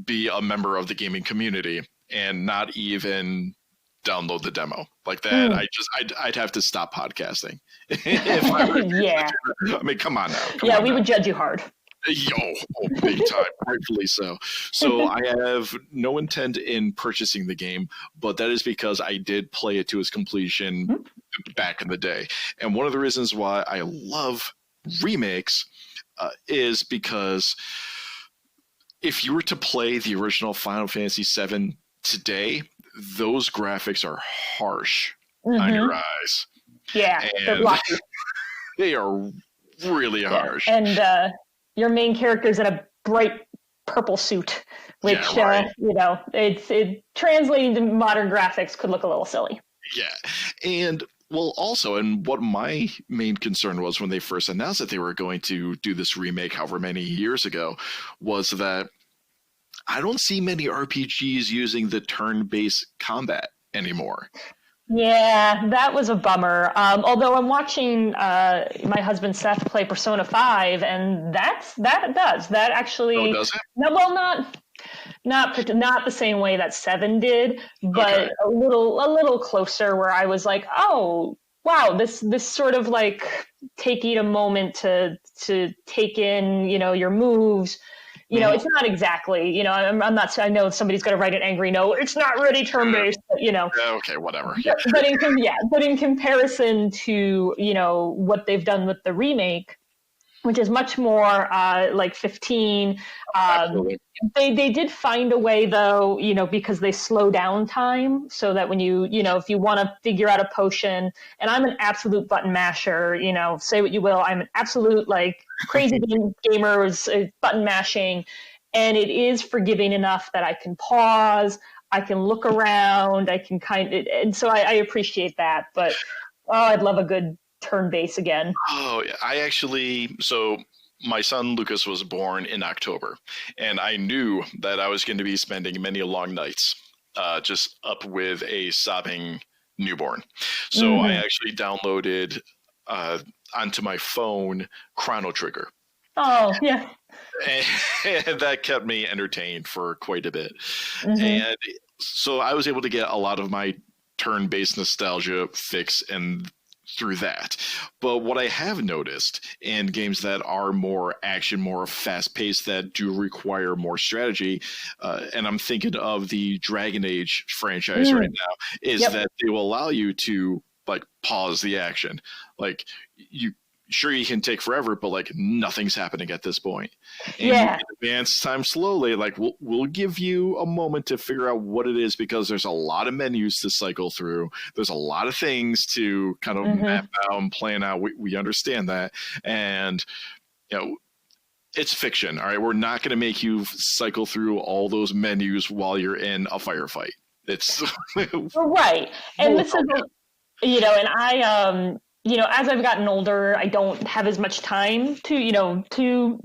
Speaker 2: be a member of the gaming community and not even download the demo like that. I'd have to stop podcasting. If I were I mean, come on now.
Speaker 3: We would judge you hard.
Speaker 2: Big time, rightfully so. So I have no intent in purchasing the game, but that is because I did play it to its completion back in the day. And one of the reasons why I love remakes is because if you were to play the original Final Fantasy VII today, those graphics are harsh on your eyes.
Speaker 3: Yeah,
Speaker 2: and they are really harsh.
Speaker 3: And your main character is in a bright purple suit, which it translating to modern graphics could look a little silly.
Speaker 2: Yeah, and also, and what my main concern was when they first announced that they were going to do this remake, however many years ago, was that I don't see many RPGs using the turn-based combat anymore.
Speaker 3: Yeah, that was a bummer. Although I'm watching my husband Seth play Persona 5, and that actually.
Speaker 2: Oh, does it?
Speaker 3: No, well, not the same way that 7 did, but a little closer. Where I was like, oh wow, this sort of like taking a moment to take in your moves, It's not exactly, I'm not, I know somebody's going to write an angry note. It's not really turn-based, but,
Speaker 2: Okay, whatever. Yeah.
Speaker 3: But in comparison to, what they've done with the remake, which is much more like 15. They did find a way, though, because they slow down time so that when if you want to figure out a potion, and I'm an absolute button masher, say what you will, I'm an absolute like crazy gamer, button mashing, and it is forgiving enough that I can pause, I can look around, I can and so I appreciate that. But I'd love a good turn base again.
Speaker 2: Oh, yeah. So my son Lucas was born in October, and I knew that I was going to be spending many long nights just up with a sobbing newborn. So I actually downloaded onto my phone Chrono Trigger.
Speaker 3: Oh, yeah.
Speaker 2: And that kept me entertained for quite a bit. And so I was able to get a lot of my turn-based nostalgia fix and through that. But what I have noticed in games that are more action, more fast-paced, that do require more strategy, and I'm thinking of the Dragon Age franchise right now, is that they will allow you to like pause the action. Like you can take forever, but like nothing's happening at this point. And you can advance time slowly. Like we'll give you a moment to figure out what it is, because there's a lot of menus to cycle through. There's a lot of things to kind of map out and plan out. We understand that. And it's fiction. All right. We're not going to make you cycle through all those menus while you're in a firefight. It's
Speaker 3: right. And this is, and I, as I've gotten older, I don't have as much time to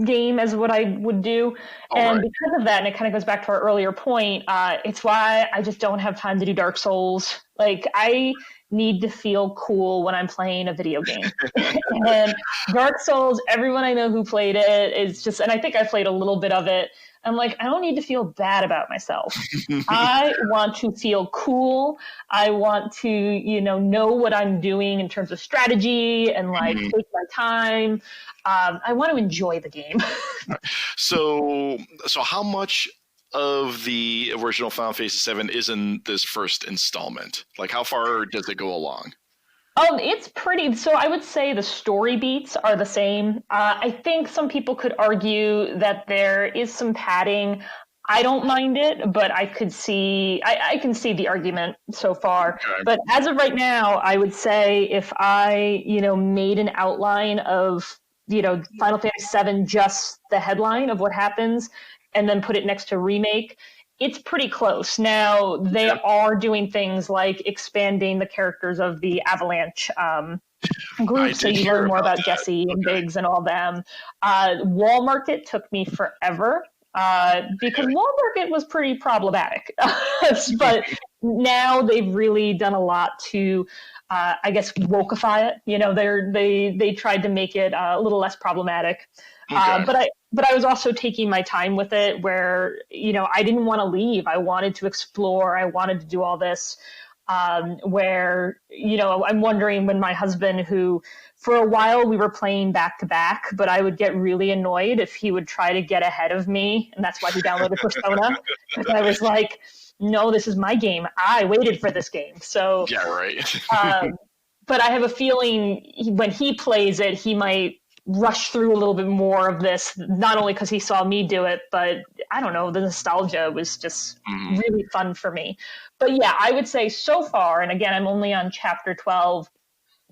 Speaker 3: game as what I would do. And because of that, and it kind of goes back to our earlier point, it's why I just don't have time to do Dark Souls. Like, I need to feel cool when I'm playing a video game. And Dark Souls, everyone I know who played it is just, and I think I played a little bit of it. I'm like, I don't need to feel bad about myself. I want to feel cool. I want to, know what I'm doing in terms of strategy and like take my time. I want to enjoy the game.
Speaker 2: So how much of the original Final Fantasy VII is in this first installment? Like, how far does it go along?
Speaker 3: It's pretty, so I would say the story beats are the same. I think some people could argue that there is some padding. I don't mind it, but I can see the argument so far. Okay. But as of right now, I would say if I, made an outline of, Final Fantasy VII, just the headline of what happens, and then put it next to remake, it's pretty close. Now, they are doing things like expanding the characters of the Avalanche group, so you learn more about Jesse and Biggs and all them. Wall Market took me forever because Wall Market was pretty problematic. But now they've really done a lot to, I guess, wokeify it. They tried to make it a little less problematic. But I was also taking my time with it where, I didn't want to leave. I wanted to explore. I wanted to do all this where, I'm wondering when my husband, who for a while we were playing back to back, but I would get really annoyed if he would try to get ahead of me. And that's why he downloaded Persona. And I was like, no, this is my game. I waited for this game. So,
Speaker 2: yeah, right.
Speaker 3: But I have a feeling when he plays it, he might rush through a little bit more of this, not only because he saw me do it, but I don't know, the nostalgia was just really fun for me. But yeah, I would say so far, and again, I'm only on chapter 12,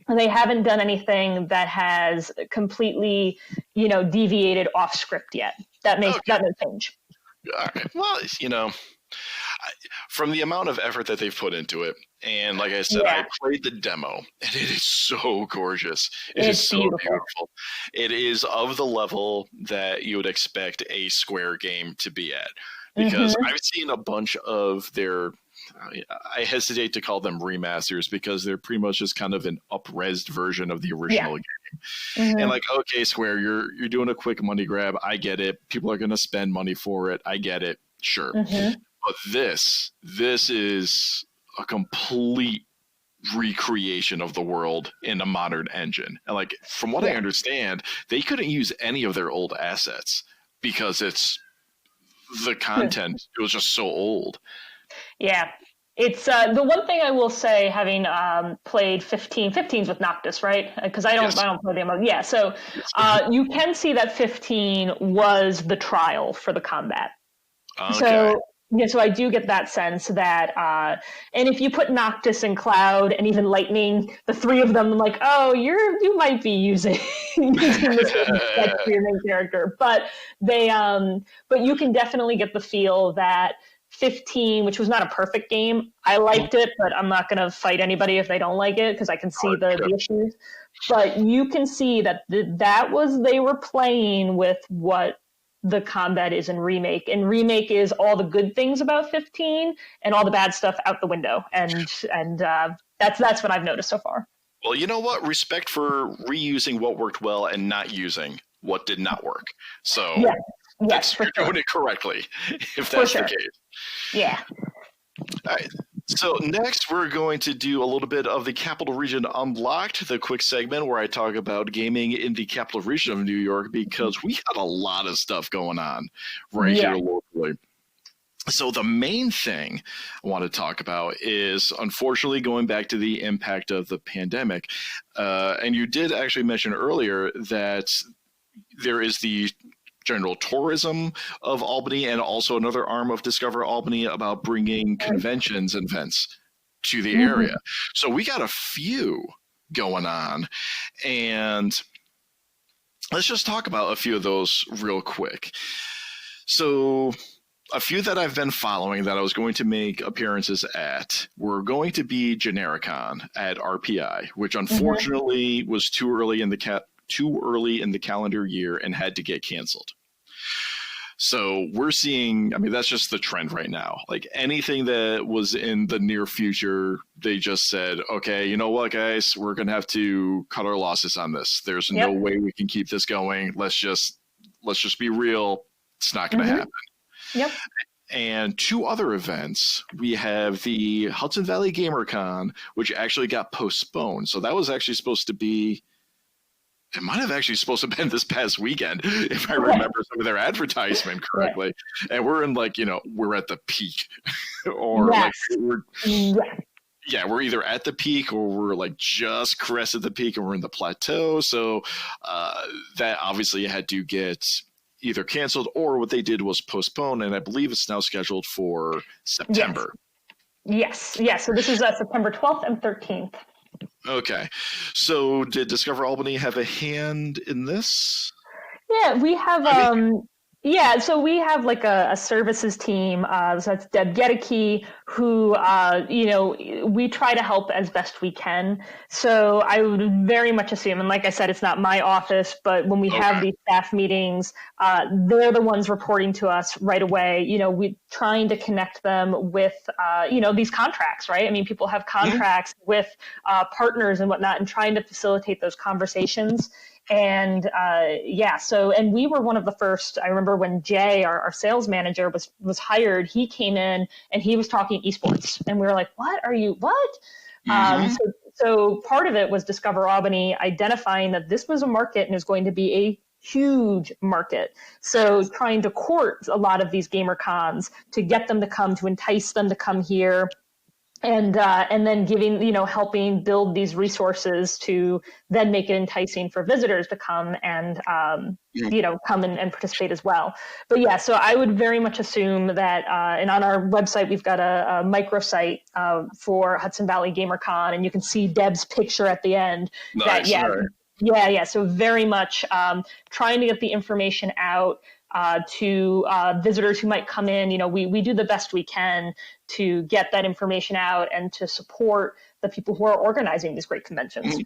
Speaker 3: they haven't done anything that has completely, deviated off script yet. That may change.
Speaker 2: All right. Well, from the amount of effort that they've put into it, and like I said, I played the demo, and it is so gorgeous. It's so beautiful. It is of the level that you would expect a Square game to be at, because I've seen a bunch of their, I hesitate to call them remasters, because they're pretty much just kind of an up-resed version of the original game. And like, okay, Square, you're doing a quick money grab. I get it. People are going to spend money for it. I get it. Sure. But this is a complete recreation of the world in a modern engine. And like, from what I understand, they couldn't use any of their old assets because it's the content, it was just so old.
Speaker 3: Yeah. It's the one thing I will say, having played 15's with Noctis, right? Because I don't play the yeah. So you can see that 15 was the trial for the combat.
Speaker 2: Okay.
Speaker 3: So yeah, so I do get that sense that, and if you put Noctis and Cloud and even Lightning, the three of them, like, oh, you might be using this for your main character, but but you can definitely get the feel that 15, which was not a perfect game. I liked it, but I'm not going to fight anybody if they don't like it, because I can see the issues. But you can see that they were playing with what the combat is in Remake. And Remake is all the good things about 15 and all the bad stuff out the window. And that's what I've noticed so far.
Speaker 2: Well, you know what? Respect for reusing what worked well and not using what did not work. So
Speaker 3: yes,
Speaker 2: you're doing it correctly, if that's the case.
Speaker 3: Yeah.
Speaker 2: All right. So next, we're going to do a little bit of the Capital Region Unblocked, the quick segment where I talk about gaming in the Capital Region of New York, because we got a lot of stuff going on here locally. So the main thing I want to talk about is, unfortunately, going back to the impact of the pandemic. And you did actually mention earlier that there is the general tourism of Albany and also another arm of Discover Albany about bringing conventions and events to the area. So we got a few going on, and let's just talk about a few of those real quick. So a few that I've been following that I was going to make appearances at were going to be Genericon at RPI, which unfortunately was too early in the calendar year and had to get canceled. So we're seeing, I mean, that's just the trend right now. Like anything that was in the near future, they just said, okay, you know what, guys, we're going to have to cut our losses on this. There's no way we can keep this going. Let's just be real. It's not going to happen.
Speaker 3: Yep.
Speaker 2: And two other events. We have the Hudson Valley GamerCon, which actually got postponed. So that was actually supposed to be, it might have actually supposed to have been this past weekend, if I remember some of their advertisement correctly. And we're in we're at the peak. Or we're either at the peak or we're like just crested the peak and we're in the plateau. So that obviously had to get either canceled or what they did was postpone. And I believe it's now scheduled for September.
Speaker 3: Yes. So this is September 12th and 13th.
Speaker 2: Okay. So did Discover Albany have a hand in this?
Speaker 3: Yeah, we have so we have like a services team. So that's Deb Gedeke, who we try to help as best we can. So I would very much assume, and like I said, it's not my office, but when we have these staff meetings, they're the ones reporting to us right away. We trying to connect them with these contracts, right? I mean, people have contracts with partners and whatnot, and trying to facilitate those conversations. And and we were one of the first. I remember when Jay, our sales manager, was hired, he came in and he was talking esports, and we were like, what? So part of it was Discover Albany identifying that this was a market and is going to be a huge market. So trying to court a lot of these gamer cons to get them to come, to entice them to come here. And then giving, helping build these resources to then make it enticing for visitors to come and, come and participate as well. But so I would very much assume that, and on our website, we've got a microsite for Hudson Valley GamerCon, and you can see Deb's picture at the end.
Speaker 2: Nice.
Speaker 3: So very much trying to get the information out to visitors who might come in. We do the best we can to get that information out and to support the people who are organizing these great conventions.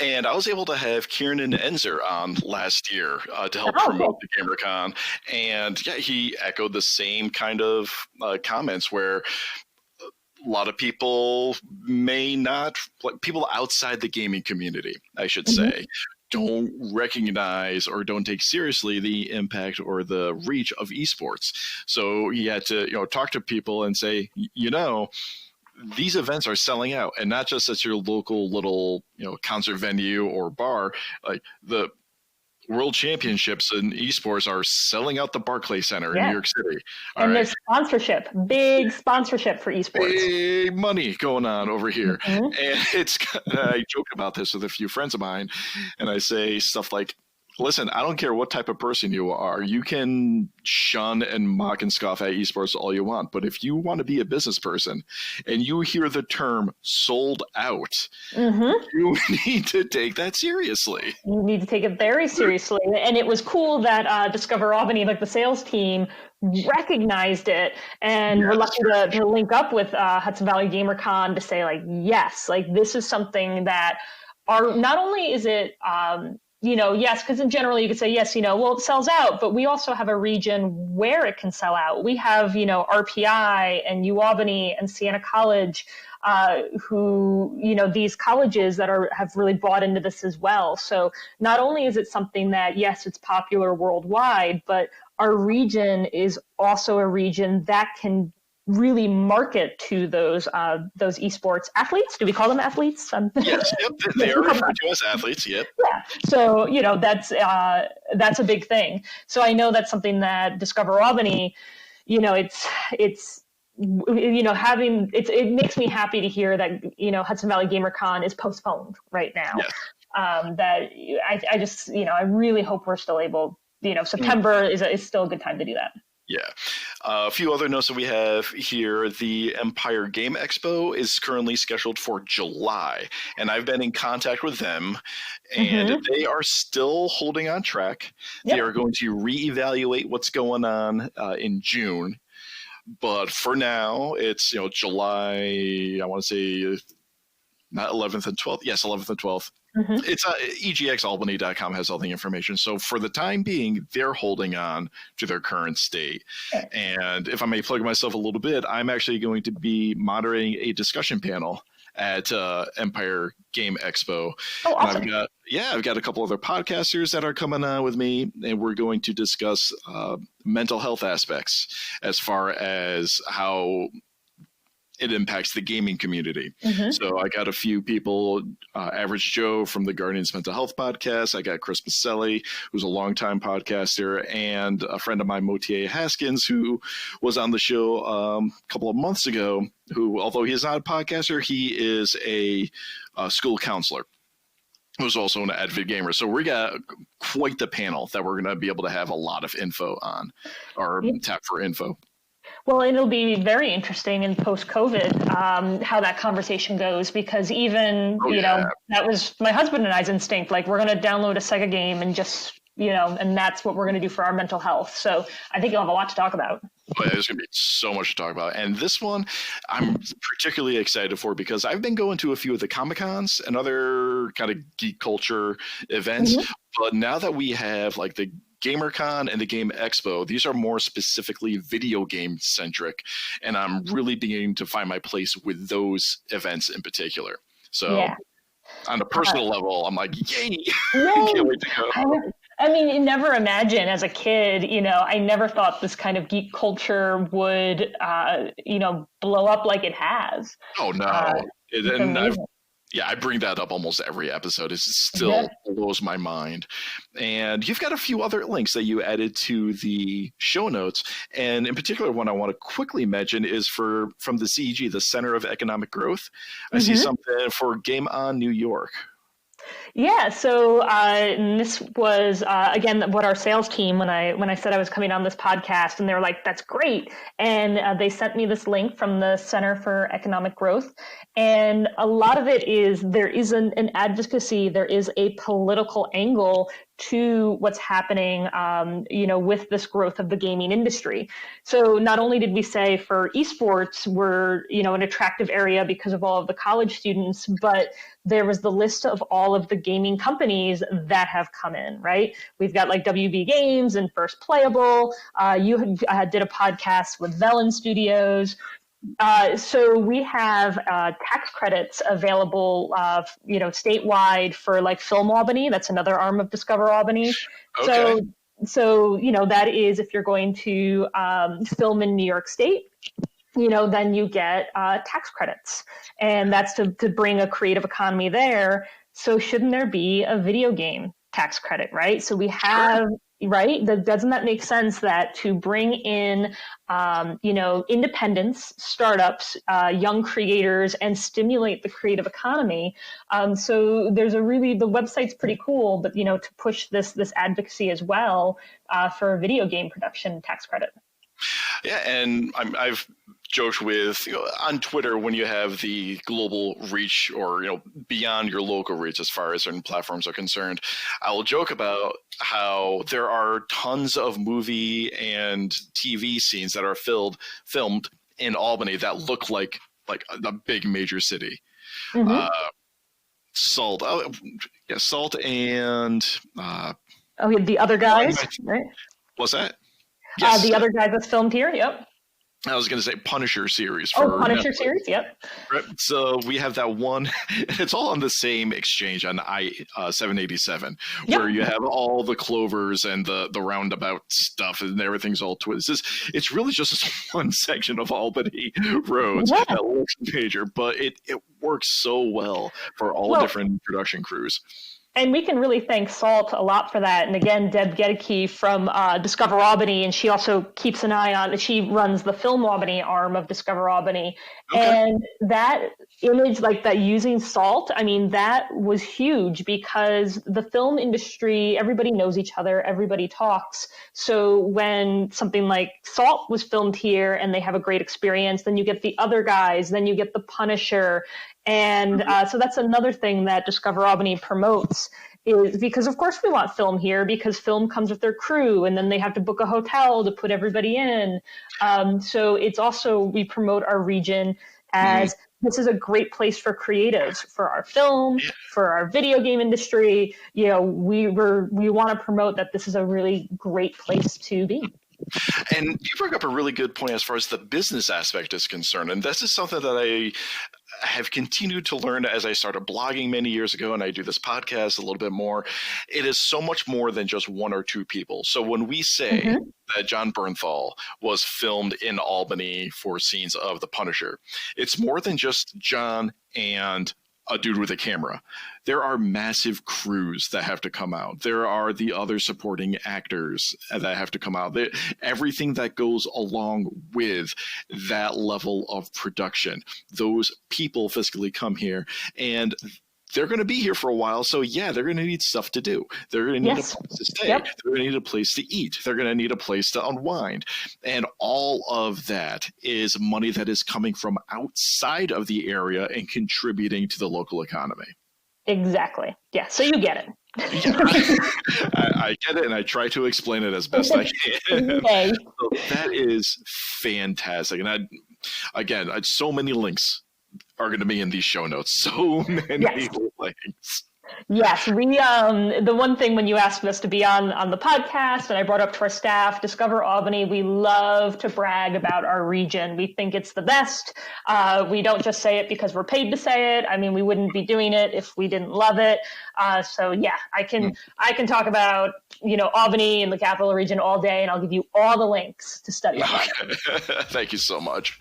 Speaker 2: And I was able to have Kieran Enzer on last year to help promote the GamerCon. And he echoed the same kind of comments where a lot of people people outside the gaming community, I should say, don't recognize or don't take seriously the impact or the reach of esports. So he had to, talk to people and say, these events are selling out, and not just at your local little, concert venue or bar. Like World Championships in esports are selling out the Barclays Center in New York City.
Speaker 3: And there's sponsorship, big sponsorship for esports.
Speaker 2: Big money going on over here. And I joke about this with a few friends of mine, and I say stuff like, listen, I don't care what type of person you are. You can shun and mock and scoff at esports all you want. But if you want to be a business person and you hear the term sold out, you need to take that seriously.
Speaker 3: You need to take it very seriously. And it was cool that Discover Albany, like the sales team, recognized it. And we're lucky to link up with Hudson Valley GamerCon to say, like, yes, like this is something that not only is it yes, because in general you could say, yes, it sells out, but we also have a region where it can sell out. We have, RPI and UAlbany and Siena College, who, these colleges that have really bought into this as well. So not only is it something that, yes, it's popular worldwide, but our region is also a region that can really market to those esports athletes. Do we call them athletes?
Speaker 2: Yes, they are referred to as athletes. Yep.
Speaker 3: Yeah. So that's a big thing. So I know that's something that Discover Albany, it makes me happy to hear that Hudson Valley GamerCon is postponed right now.
Speaker 2: Yes.
Speaker 3: That I just I really hope we're still able. September is still a good time to do that.
Speaker 2: Yeah. A few other notes that we have here. The Empire Game Expo is currently scheduled for July, and I've been in contact with them, and they are still holding on track. Yep. They are going to reevaluate what's going on in June. But for now, it's July, I want to say not 11th and 12th. Yes, 11th and 12th. It's egxalbany.com has all the information. So for the time being, they're holding on to their current state. And if I may plug myself a little bit, I'm actually going to be moderating a discussion panel at Empire Game Expo.
Speaker 3: Oh, awesome.
Speaker 2: And I've got a couple other podcasters that are coming on with me, and we're going to discuss mental health aspects as far as how it impacts the gaming community. So I got a few people, Average Joe from the Guardians Mental Health podcast. I got Chris Maselli, who's a longtime podcaster, and a friend of mine, Motier Haskins, who was on the show a couple of months ago, who, although he is not a podcaster, he is a school counselor who's also an avid gamer. So we got quite the panel that we're going to be able to have a lot of info on, or tap for info.
Speaker 3: Well, it'll be very interesting in post-COVID how that conversation goes, because even, that was my husband and I's instinct. Like, we're going to download a Sega game and just, and that's what we're going to do for our mental health. So I think you'll have a lot to talk about.
Speaker 2: Oh, yeah, there's going to be so much to talk about. And this one I'm particularly excited for because I've been going to a few of the Comic-Cons and other kind of geek culture events. But now that we have like the GamerCon and the Game Expo, these are more specifically video game centric, and I'm really beginning to find my place with those events in particular. So on a personal level, I'm like, yay! Can't wait to go.
Speaker 3: I mean, you never imagine as a kid, I never thought this kind of geek culture would, blow up like it has.
Speaker 2: Oh, no. I bring that up almost every episode. It still blows my mind. And you've got a few other links that you added to the show notes. And in particular, one I want to quickly mention is from the CEG, the Center of Economic Growth. I see something for Game On New York.
Speaker 3: Yeah, so this was, again, what our sales team, when I said I was coming on this podcast, and they were like, that's great. And they sent me this link from the Center for Economic Growth. And a lot of it is there is an advocacy, there is a political angle to what's happening, with this growth of the gaming industry. So not only did we say for esports, we're, an attractive area because of all of the college students, but there was the list of all of the gaming companies that have come in, right? We've got like WB Games and First Playable. You did a podcast with Velen Studios. So we have tax credits available, statewide for like Film Albany. That's another arm of Discover Albany.
Speaker 2: Okay.
Speaker 3: So that is if you're going to film in New York State, then you get tax credits, and that's to bring a creative economy there. So shouldn't there be a video game tax credit, right? So we have, right? Doesn't that make sense that to bring in, independents, startups, young creators, and stimulate the creative economy? So there's the website's pretty cool, but, to push this advocacy as well for video game production tax credit.
Speaker 2: Yeah, and I've joked with on Twitter when you have the global reach or beyond your local reach as far as certain platforms are concerned. I will joke about how there are tons of movie and TV scenes that are filmed in Albany that look like a big major city.
Speaker 3: Mm-hmm.
Speaker 2: Salt, Salt, and
Speaker 3: The Other Guys, right?
Speaker 2: What's that? Yes.
Speaker 3: The Other Guys that's filmed here. Yep.
Speaker 2: I was going to say Punisher series.
Speaker 3: Punisher
Speaker 2: Netflix.
Speaker 3: series. Yep.
Speaker 2: Right. So we have that one. It's all on the same exchange on I-787, where you have all the clovers and the roundabout stuff, and everything's all twisted. It's really just this one section of Albany roads that looks major, but it works so well for all different production crews.
Speaker 3: And we can really thank SALT a lot for that. And again, Deb Gedeke from Discover Albany, and she also keeps an eye on, she runs the Film Albany arm of Discover Albany. Okay. And that image, like that using SALT, I mean, that was huge because the film industry, everybody knows each other, everybody talks. So when something like SALT was filmed here and they have a great experience, then you get The Other Guys, then you get The Punisher. And so that's another thing that Discover Albany promotes, is because of course we want film here because film comes with their crew and then they have to book a hotel to put everybody in. So it's also, we promote our region as this is a great place for creatives, for our film, for our video game industry. We want to promote that this is a really great place to be.
Speaker 2: And you bring up a really good point as far as the business aspect is concerned. And this is something that I have continued to learn as I started blogging many years ago, and I do this podcast a little bit more. It is so much more than just one or two people. So when we say that John Bernthal was filmed in Albany for scenes of The Punisher, it's more than just John and a dude with a camera. There are massive crews that have to come out. There are the other supporting actors that have to come out. Everything that goes along with that level of production. Those people physically come here, and they're going to be here for a while. So they're going to need stuff to do. They're going to need a place to stay. Yep. They're going to need a place to eat. They're going to need a place to unwind. And all of that is money that is coming from outside of the area and contributing to the local economy.
Speaker 3: Exactly. Yeah. So you get it.
Speaker 2: I get it, and I try to explain it as best I can. Okay. So that is fantastic. And so many links are going to be in these show notes. So many links.
Speaker 3: Yes, we the one thing when you asked us to be on the podcast, and I brought up to our staff, Discover Albany, we love to brag about our region. We think it's the best. We don't just say it because we're paid to say it. I mean, we wouldn't be doing it if we didn't love it. I can talk about Albany and the capital region all day, and I'll give you all the links to study about it.
Speaker 2: Thank you so much.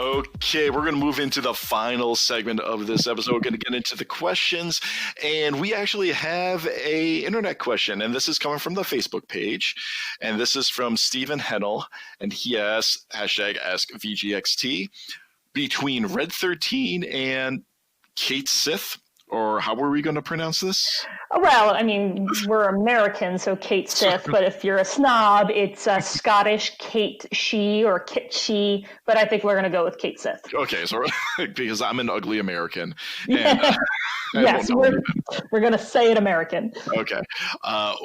Speaker 2: Okay, we're going to move into the final segment of this episode. We're going to get into the questions, and we actually have a internet question, and this is coming from the Facebook page, and this is from Stephen Hennel, and he asks, #AskVGXT, between Red 13 and Kate Sith, or how were we going to pronounce this?
Speaker 3: Well, I mean, we're American, so Kate Sith, but if you're a snob, it's Scottish Kate She or Kit She, but I think we're going to go with Kate Sith.
Speaker 2: Okay, so because I'm an ugly American.
Speaker 3: And, yes, we're going to say it American.
Speaker 2: Okay.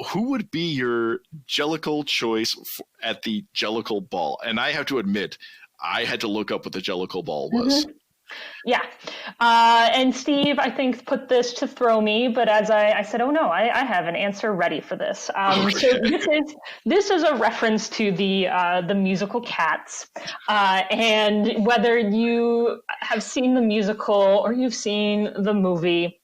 Speaker 2: Who would be your Jellicle choice at the Jellicle Ball? And I have to admit, I had to look up what the Jellicle Ball was.
Speaker 3: Yeah. And Steve, I think, put this to throw me, but as I said, oh no, I have an answer ready for this. So this is a reference to the musical Cats. And whether you have seen the musical or you've seen the movie,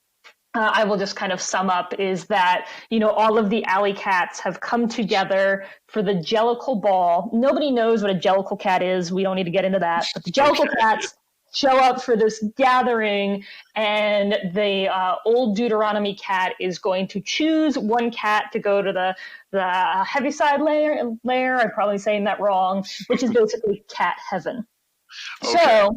Speaker 3: I will just kind of sum up, is that, all of the alley cats have come together for the Jellicle Ball. Nobody knows what a Jellicle cat is. We don't need to get into that. But the Jellicle cats show up for this gathering, and the old Deuteronomy cat is going to choose one cat to go to the Heaviside layer. I'm probably saying that wrong, which is basically cat heaven. Okay.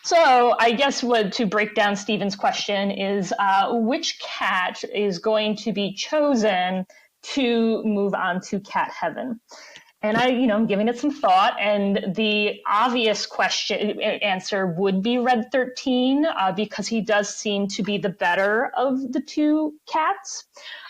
Speaker 3: So I guess to break down Stephen's question is which cat is going to be chosen to move on to cat heaven? And I'm giving it some thought, and the obvious answer would be Red 13 because he does seem to be the better of the two cats.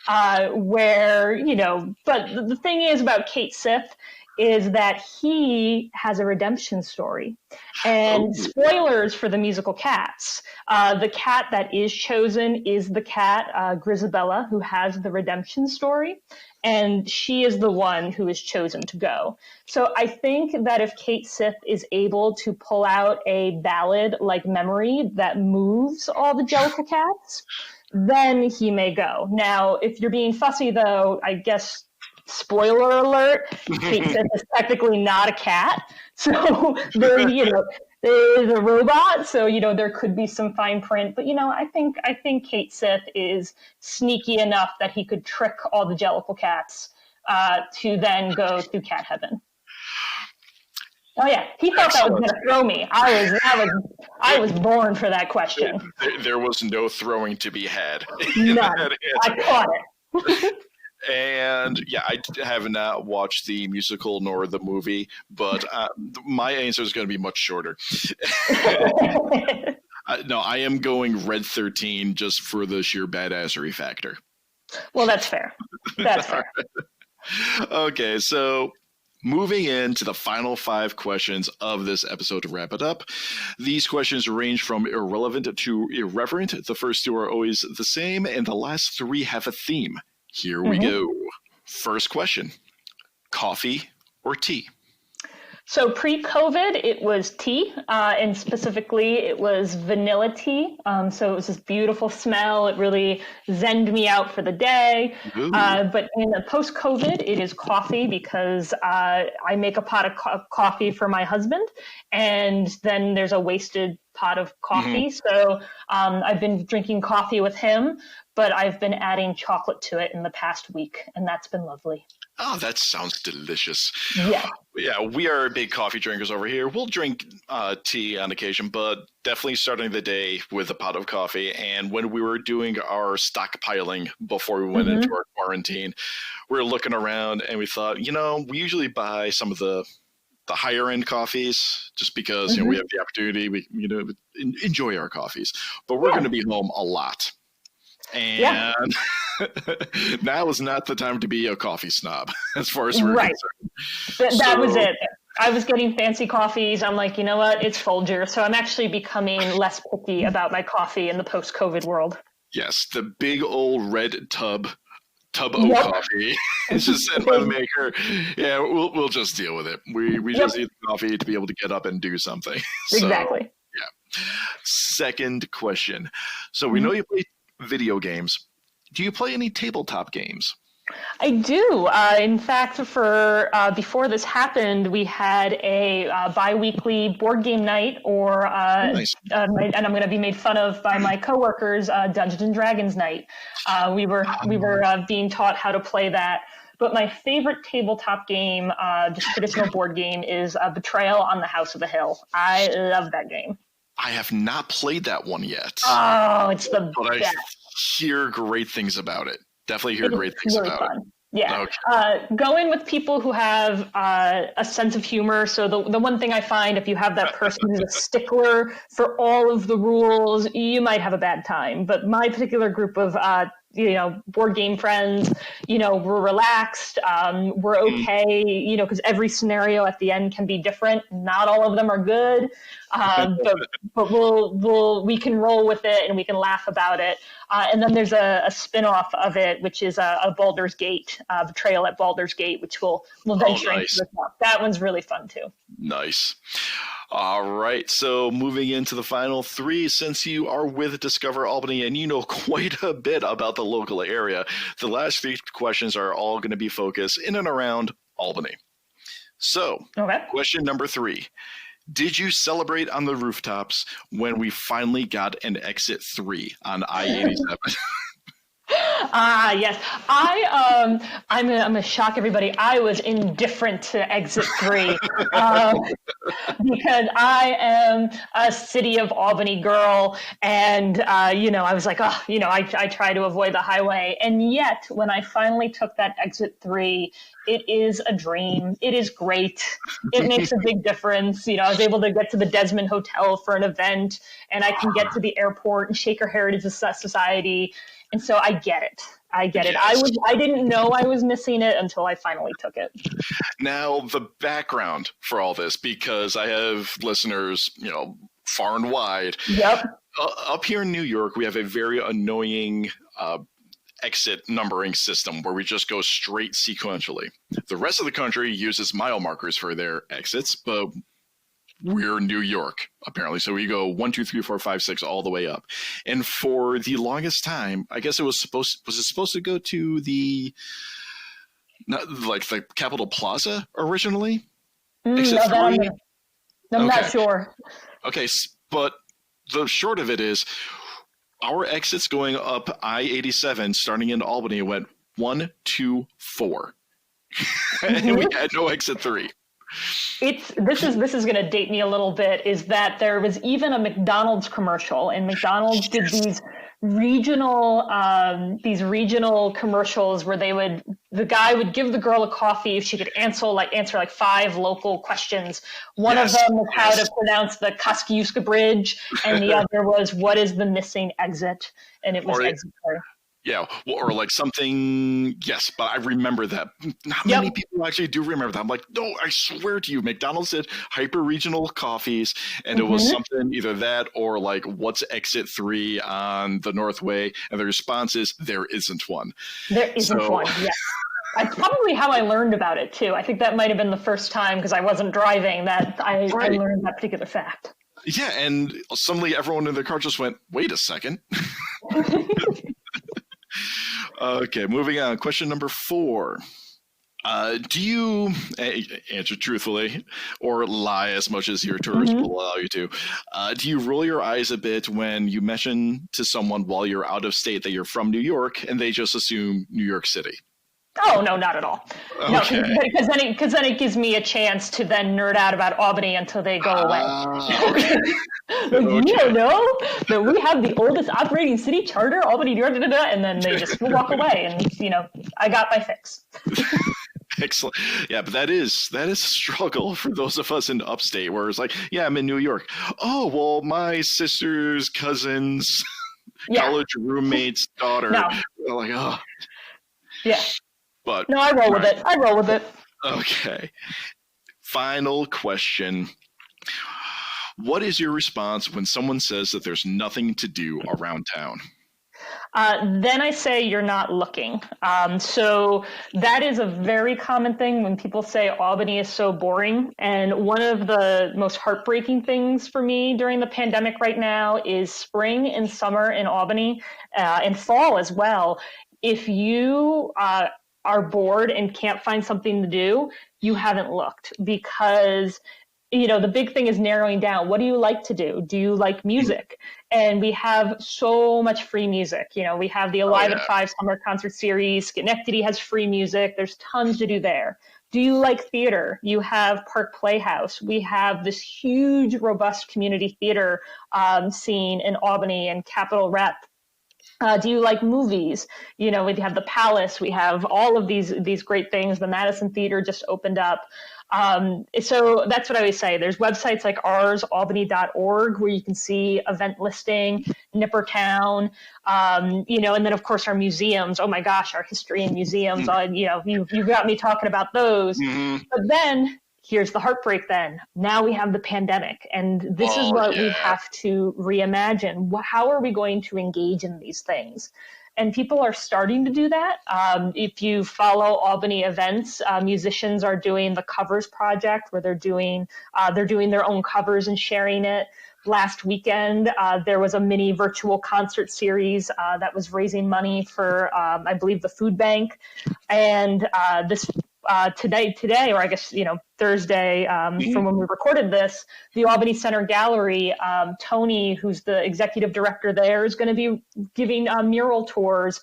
Speaker 3: But the thing is about Kate Sith is that he has a redemption story. And spoilers for the musical Cats. The cat that is chosen is the cat, Grisabella, who has the redemption story. And she is the one who is chosen to go. So I think that if Kate Sith is able to pull out a ballad like Memory that moves all the Jellicle cats, then he may go. Now, if you're being fussy, though, I guess, spoiler alert, Kate Sith is technically not a cat. So there is a robot, so there could be some fine print. But I think Kate Sith is sneaky enough that he could trick all the Jellicle cats to then go to cat heaven. Oh yeah, he thought that was going to throw me. I was born for that question.
Speaker 2: There was no throwing to be had.
Speaker 3: None. I caught it.
Speaker 2: And yeah, I have not watched the musical nor the movie, but my answer is going to be much shorter. No, I am going Red 13 just for the sheer badassery factor.
Speaker 3: Well, that's fair. That's fair.
Speaker 2: Okay, so moving into the final 5 questions of this episode to wrap it up. These questions range from irrelevant to irreverent. The first 2 are always the same, and the last 3 have a theme. Here we go. First question. Coffee or tea?
Speaker 3: So pre-COVID, it was tea, and specifically it was vanilla tea. So it was this beautiful smell. It really zenned me out for the day. But in the post-COVID, it is coffee because I make a pot of coffee for my husband, and then there's a wasted pot of coffee. So I've been drinking coffee with him, but I've been adding chocolate to it in the past week, and that's been lovely.
Speaker 2: Oh, that sounds delicious.
Speaker 3: Yeah.
Speaker 2: Yeah, we are big coffee drinkers over here. We'll drink tea on occasion, but definitely starting the day with a pot of coffee. And when we were doing our stockpiling before we went into our quarantine, we were looking around and we thought, we usually buy some of the higher end coffees just because we have the opportunity, we enjoy our coffees. But we're going to be home a lot. And now is not the time to be a coffee snob, as far as we're concerned.
Speaker 3: That was it. I was getting fancy coffees. I'm like, you know what? It's Folger. So I'm actually becoming less picky about my coffee in the post-COVID world.
Speaker 2: Yes, the big old red tub O coffee. It's just sent by the maker. Yeah, we'll just deal with it. We just need the coffee to be able to get up and do something.
Speaker 3: Exactly.
Speaker 2: Yeah. Second question. So we know you play video games. Do you play any tabletop games?
Speaker 3: I do. In fact, for before this happened, we had a bi-weekly board game night, or
Speaker 2: nice.
Speaker 3: And I'm going to be made fun of by my coworkers, Dungeons and Dragons night. We were being taught how to play that. But my favorite tabletop game, just traditional board game, is Betrayal on the House of the Hill. I love that game.
Speaker 2: I have not played that one yet.
Speaker 3: Oh, it's the
Speaker 2: but
Speaker 3: best.
Speaker 2: I hear great things about it. Definitely hear great things
Speaker 3: really
Speaker 2: about
Speaker 3: fun.
Speaker 2: it.
Speaker 3: Yeah.
Speaker 2: Okay.
Speaker 3: Go in with people who have a sense of humor. So the one thing I find, if you have that person who's a stickler for all of the rules, you might have a bad time. But my particular group of board game friends, we're relaxed, we're okay, because every scenario at the end can be different. Not all of them are good, but we can roll with it and we can laugh about it. And then there's a spin-off of it, which is a Baldur's Gate, Betrayal at Baldur's Gate, which we'll venture into this month. That one's really fun too.
Speaker 2: Nice. All right, so moving into the final three, since you are with Discover Albany and you know quite a bit about the local area, the last three questions are all going to be focused in and around Albany. So, Question number 3. Did you celebrate on the rooftops when we finally got an exit 3 on I-87?
Speaker 3: Yes. I'm gonna shock everybody. I was indifferent to exit 3 because I am a city of Albany girl, and I was like, I try to avoid the highway, and yet when I finally took that exit 3, it is a dream. It is great. It makes a big difference. I was able to get to the Desmond Hotel for an event, and I can get to the airport and Shaker Heritage Society. And so I get it. Yes. I didn't know I was missing it until I finally took it.
Speaker 2: Now, the background for all this, because I have listeners, far and wide.
Speaker 3: Yep.
Speaker 2: Up here in New York, we have a very annoying exit numbering system where we just go straight sequentially. The rest of the country uses mile markers for their exits, but we're New York, apparently. So we go 1, 2, 3, 4, 5, 6, all the way up. And for the longest time, I guess was it supposed to go to the Capitol Plaza originally? Exit 3?
Speaker 3: I'm not sure.
Speaker 2: Okay, but the short of it is our exits going up I-87 starting in Albany went 1, 2, 4. And we had no exit 3.
Speaker 3: This is going to date me a little bit, is that there was even a McDonald's commercial, and McDonald's did these regional commercials where the guy would give the girl a coffee if she could answer 5 local questions. One of them was how to pronounce the Kosciuszko Bridge, and the other was what is the missing exit, and it was exit 3.
Speaker 2: Yeah, or like something, yes, but I remember that. Not many people actually do remember that. I'm like, no, I swear to you, McDonald's did hyper-regional coffees, and it was something, either that or like, what's exit 3 on the Northway? And the response is, there isn't one.
Speaker 3: There isn't one, yes. That's probably how I learned about it, too. I think that might have been the first time, because I wasn't driving, that I learned that particular fact.
Speaker 2: Yeah, and suddenly everyone in their car just went, wait a second. Okay, moving on. Question number 4. Do you answer truthfully or lie as much as your tourist will allow you to? Do you roll your eyes a bit when you mention to someone while you're out of state that you're from New York and they just assume New York City?
Speaker 3: Oh, no, not at all. Okay. No, because then it gives me a chance to then nerd out about Albany until they go away.
Speaker 2: Okay.
Speaker 3: You don't know that we have the oldest operating city charter, Albany, New York, and then they just walk away, and I got my fix.
Speaker 2: Excellent. Yeah, but that is a struggle for those of us in upstate, where it's like, yeah, I'm in New York. Oh, well, my sister's cousin's college roommate's daughter.
Speaker 3: No.
Speaker 2: Like, oh.
Speaker 3: Yeah.
Speaker 2: But
Speaker 3: no, I roll with it.
Speaker 2: Okay. Final question. What is your response when someone says that there's nothing to do around town?
Speaker 3: Then I say you're not looking. So that is a very common thing when people say Albany is so boring. And one of the most heartbreaking things for me during the pandemic right now is spring and summer in Albany, and fall as well. If you are bored and can't find something to do, you haven't looked, because the big thing is narrowing down. What do you like to do? Do you like music? And we have so much free music. We have the Alive at 5 summer concert series. Schenectady has free music. There's tons to do there. Do you like theater? You have Park Playhouse. We have this huge, robust community theater scene in Albany and Capitol Rep. Do you like movies? We have the Palace. We have all of these great things. The Madison Theater just opened up. So that's what I always say. There's websites like ours, albany.org, where you can see event listing, Nippertown, and then of course our museums. Oh my gosh, our history and museums. You got me talking about those. Mm-hmm. But then here's the heartbreak then. Now we have the pandemic, and this is what we have to reimagine. How are we going to engage in these things? And people are starting to do that. If you follow Albany events, musicians are doing the Covers Project, where they're doing their own covers and sharing it. Last weekend, there was a mini virtual concert series that was raising money for, I believe, the food bank. And today, or I guess, Thursday, from when we recorded this, the Albany Center Gallery, Tony, who's the executive director there, is going to be giving mural tours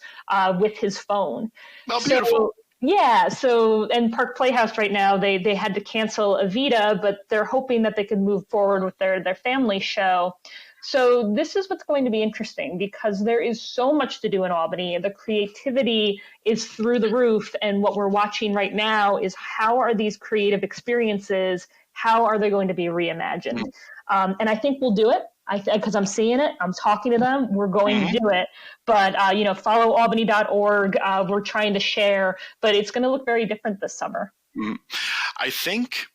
Speaker 3: with his phone.
Speaker 2: Oh, beautiful.
Speaker 3: And Park Playhouse right now, they had to cancel Evita, but they're hoping that they can move forward with their family show. So this is what's going to be interesting, because there is so much to do in Albany. The creativity is through the roof. And what we're watching right now is, how are these creative experiences, how are they going to be reimagined? And I think we'll do it. Because I'm seeing it, I'm talking to them, we're going to do it. But, follow albany.org. We're trying to share, but it's going to look very different this summer.
Speaker 2: I think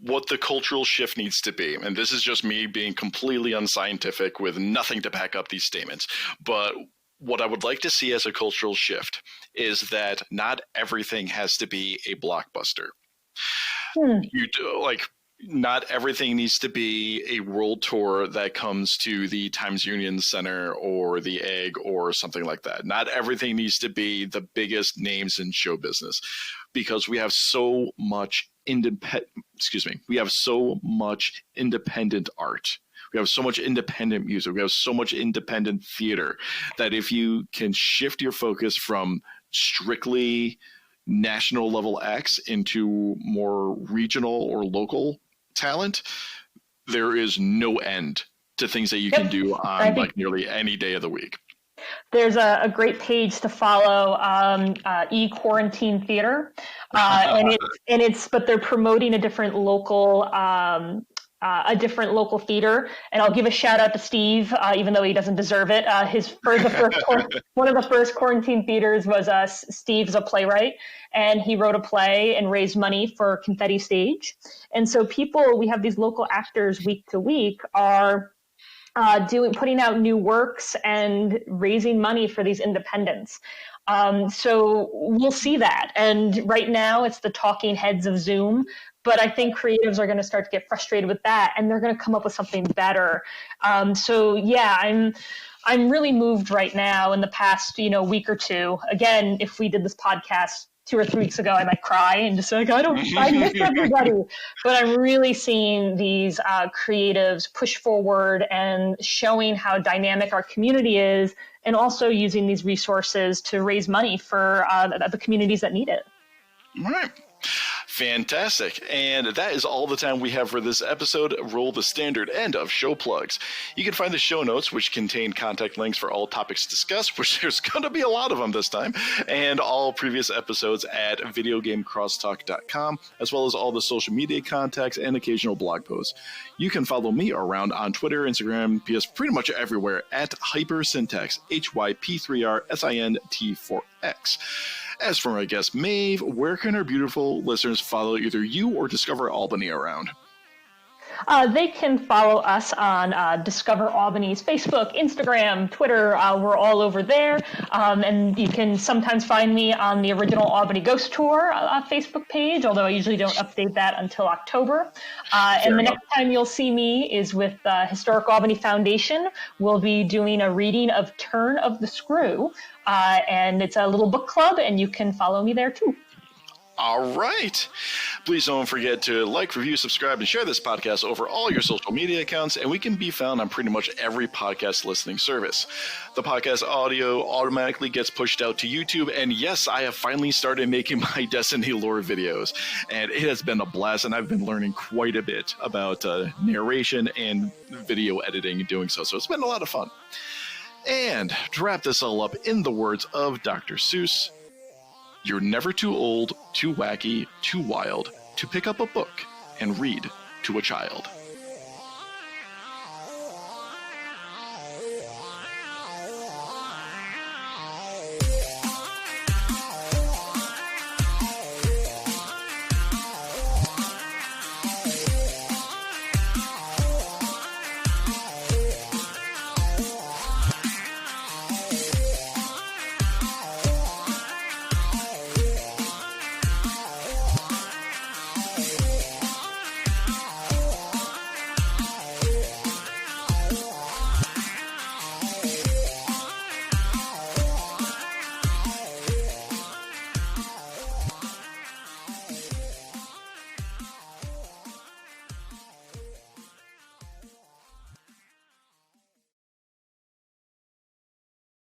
Speaker 2: what the cultural shift needs to be, and this is just me being completely unscientific with nothing to back up these statements, but what I would like to see as a cultural shift is that not everything has to be a blockbuster. Not everything needs to be a world tour that comes to the Times Union Center or the Egg or something like that. Not everything needs to be the biggest names in show business, because we have so much independent art. We have so much independent music. We have so much independent theater that if you can shift your focus from strictly national level acts into more regional or local talent, there is no end to things that you can do on nearly any day of the week.
Speaker 3: There's a great page to follow, e-quarantine theater, but they're promoting a different local theater, and I'll give a shout out to Steve, even though he doesn't deserve it. One of the first quarantine theaters was Steve's a playwright, and he wrote a play and raised money for Confetti Stage. And so we have these local actors week to week are putting out new works and raising money for these independents. So we'll see that. And right now it's the talking heads of Zoom, but I think creatives are going to start to get frustrated with that, and they're going to come up with something better. I'm really moved right now in the past, week or two. Again, if we did this podcast 2 or 3 weeks ago, I might cry and just like, I miss everybody. But I'm really seeing these creatives push forward and showing how dynamic our community is, and also using these resources to raise money for the communities that need it.
Speaker 2: All right. Fantastic. And that is all the time we have for this episode. Roll the standard end of show plugs. You can find the show notes, which contain contact links for all topics discussed, which there's going to be a lot of them this time, and all previous episodes at videogamecrosstalk.com, as well as all the social media contacts and occasional blog posts. You can follow me around on Twitter, Instagram, PS, pretty much everywhere at Hypersyntax, HYP3RSINT4X. As for my guest, Maeve, where can our beautiful listeners follow either you or Discover Albany around?
Speaker 3: They can follow us on Discover Albany's Facebook, Instagram, Twitter. We're all over there. And you can sometimes find me on the original Albany Ghost Tour Facebook page, although I usually don't update that until October. And the next time you'll see me is with Historic Albany Foundation. We'll be doing a reading of Turn of the Screw. And it's a little book club, and you can follow me there too.
Speaker 2: All right. Please don't forget to like, review, subscribe, and share this podcast over all your social media accounts, and we can be found on pretty much every podcast listening service. The podcast audio automatically gets pushed out to YouTube, and yes, I have finally started making my Destiny lore videos, and it has been a blast, and I've been learning quite a bit about narration and video editing and doing so it's been a lot of fun. And to wrap this all up, in the words of Dr. Seuss, you're never too old, too wacky, too wild to pick up a book and read to a child.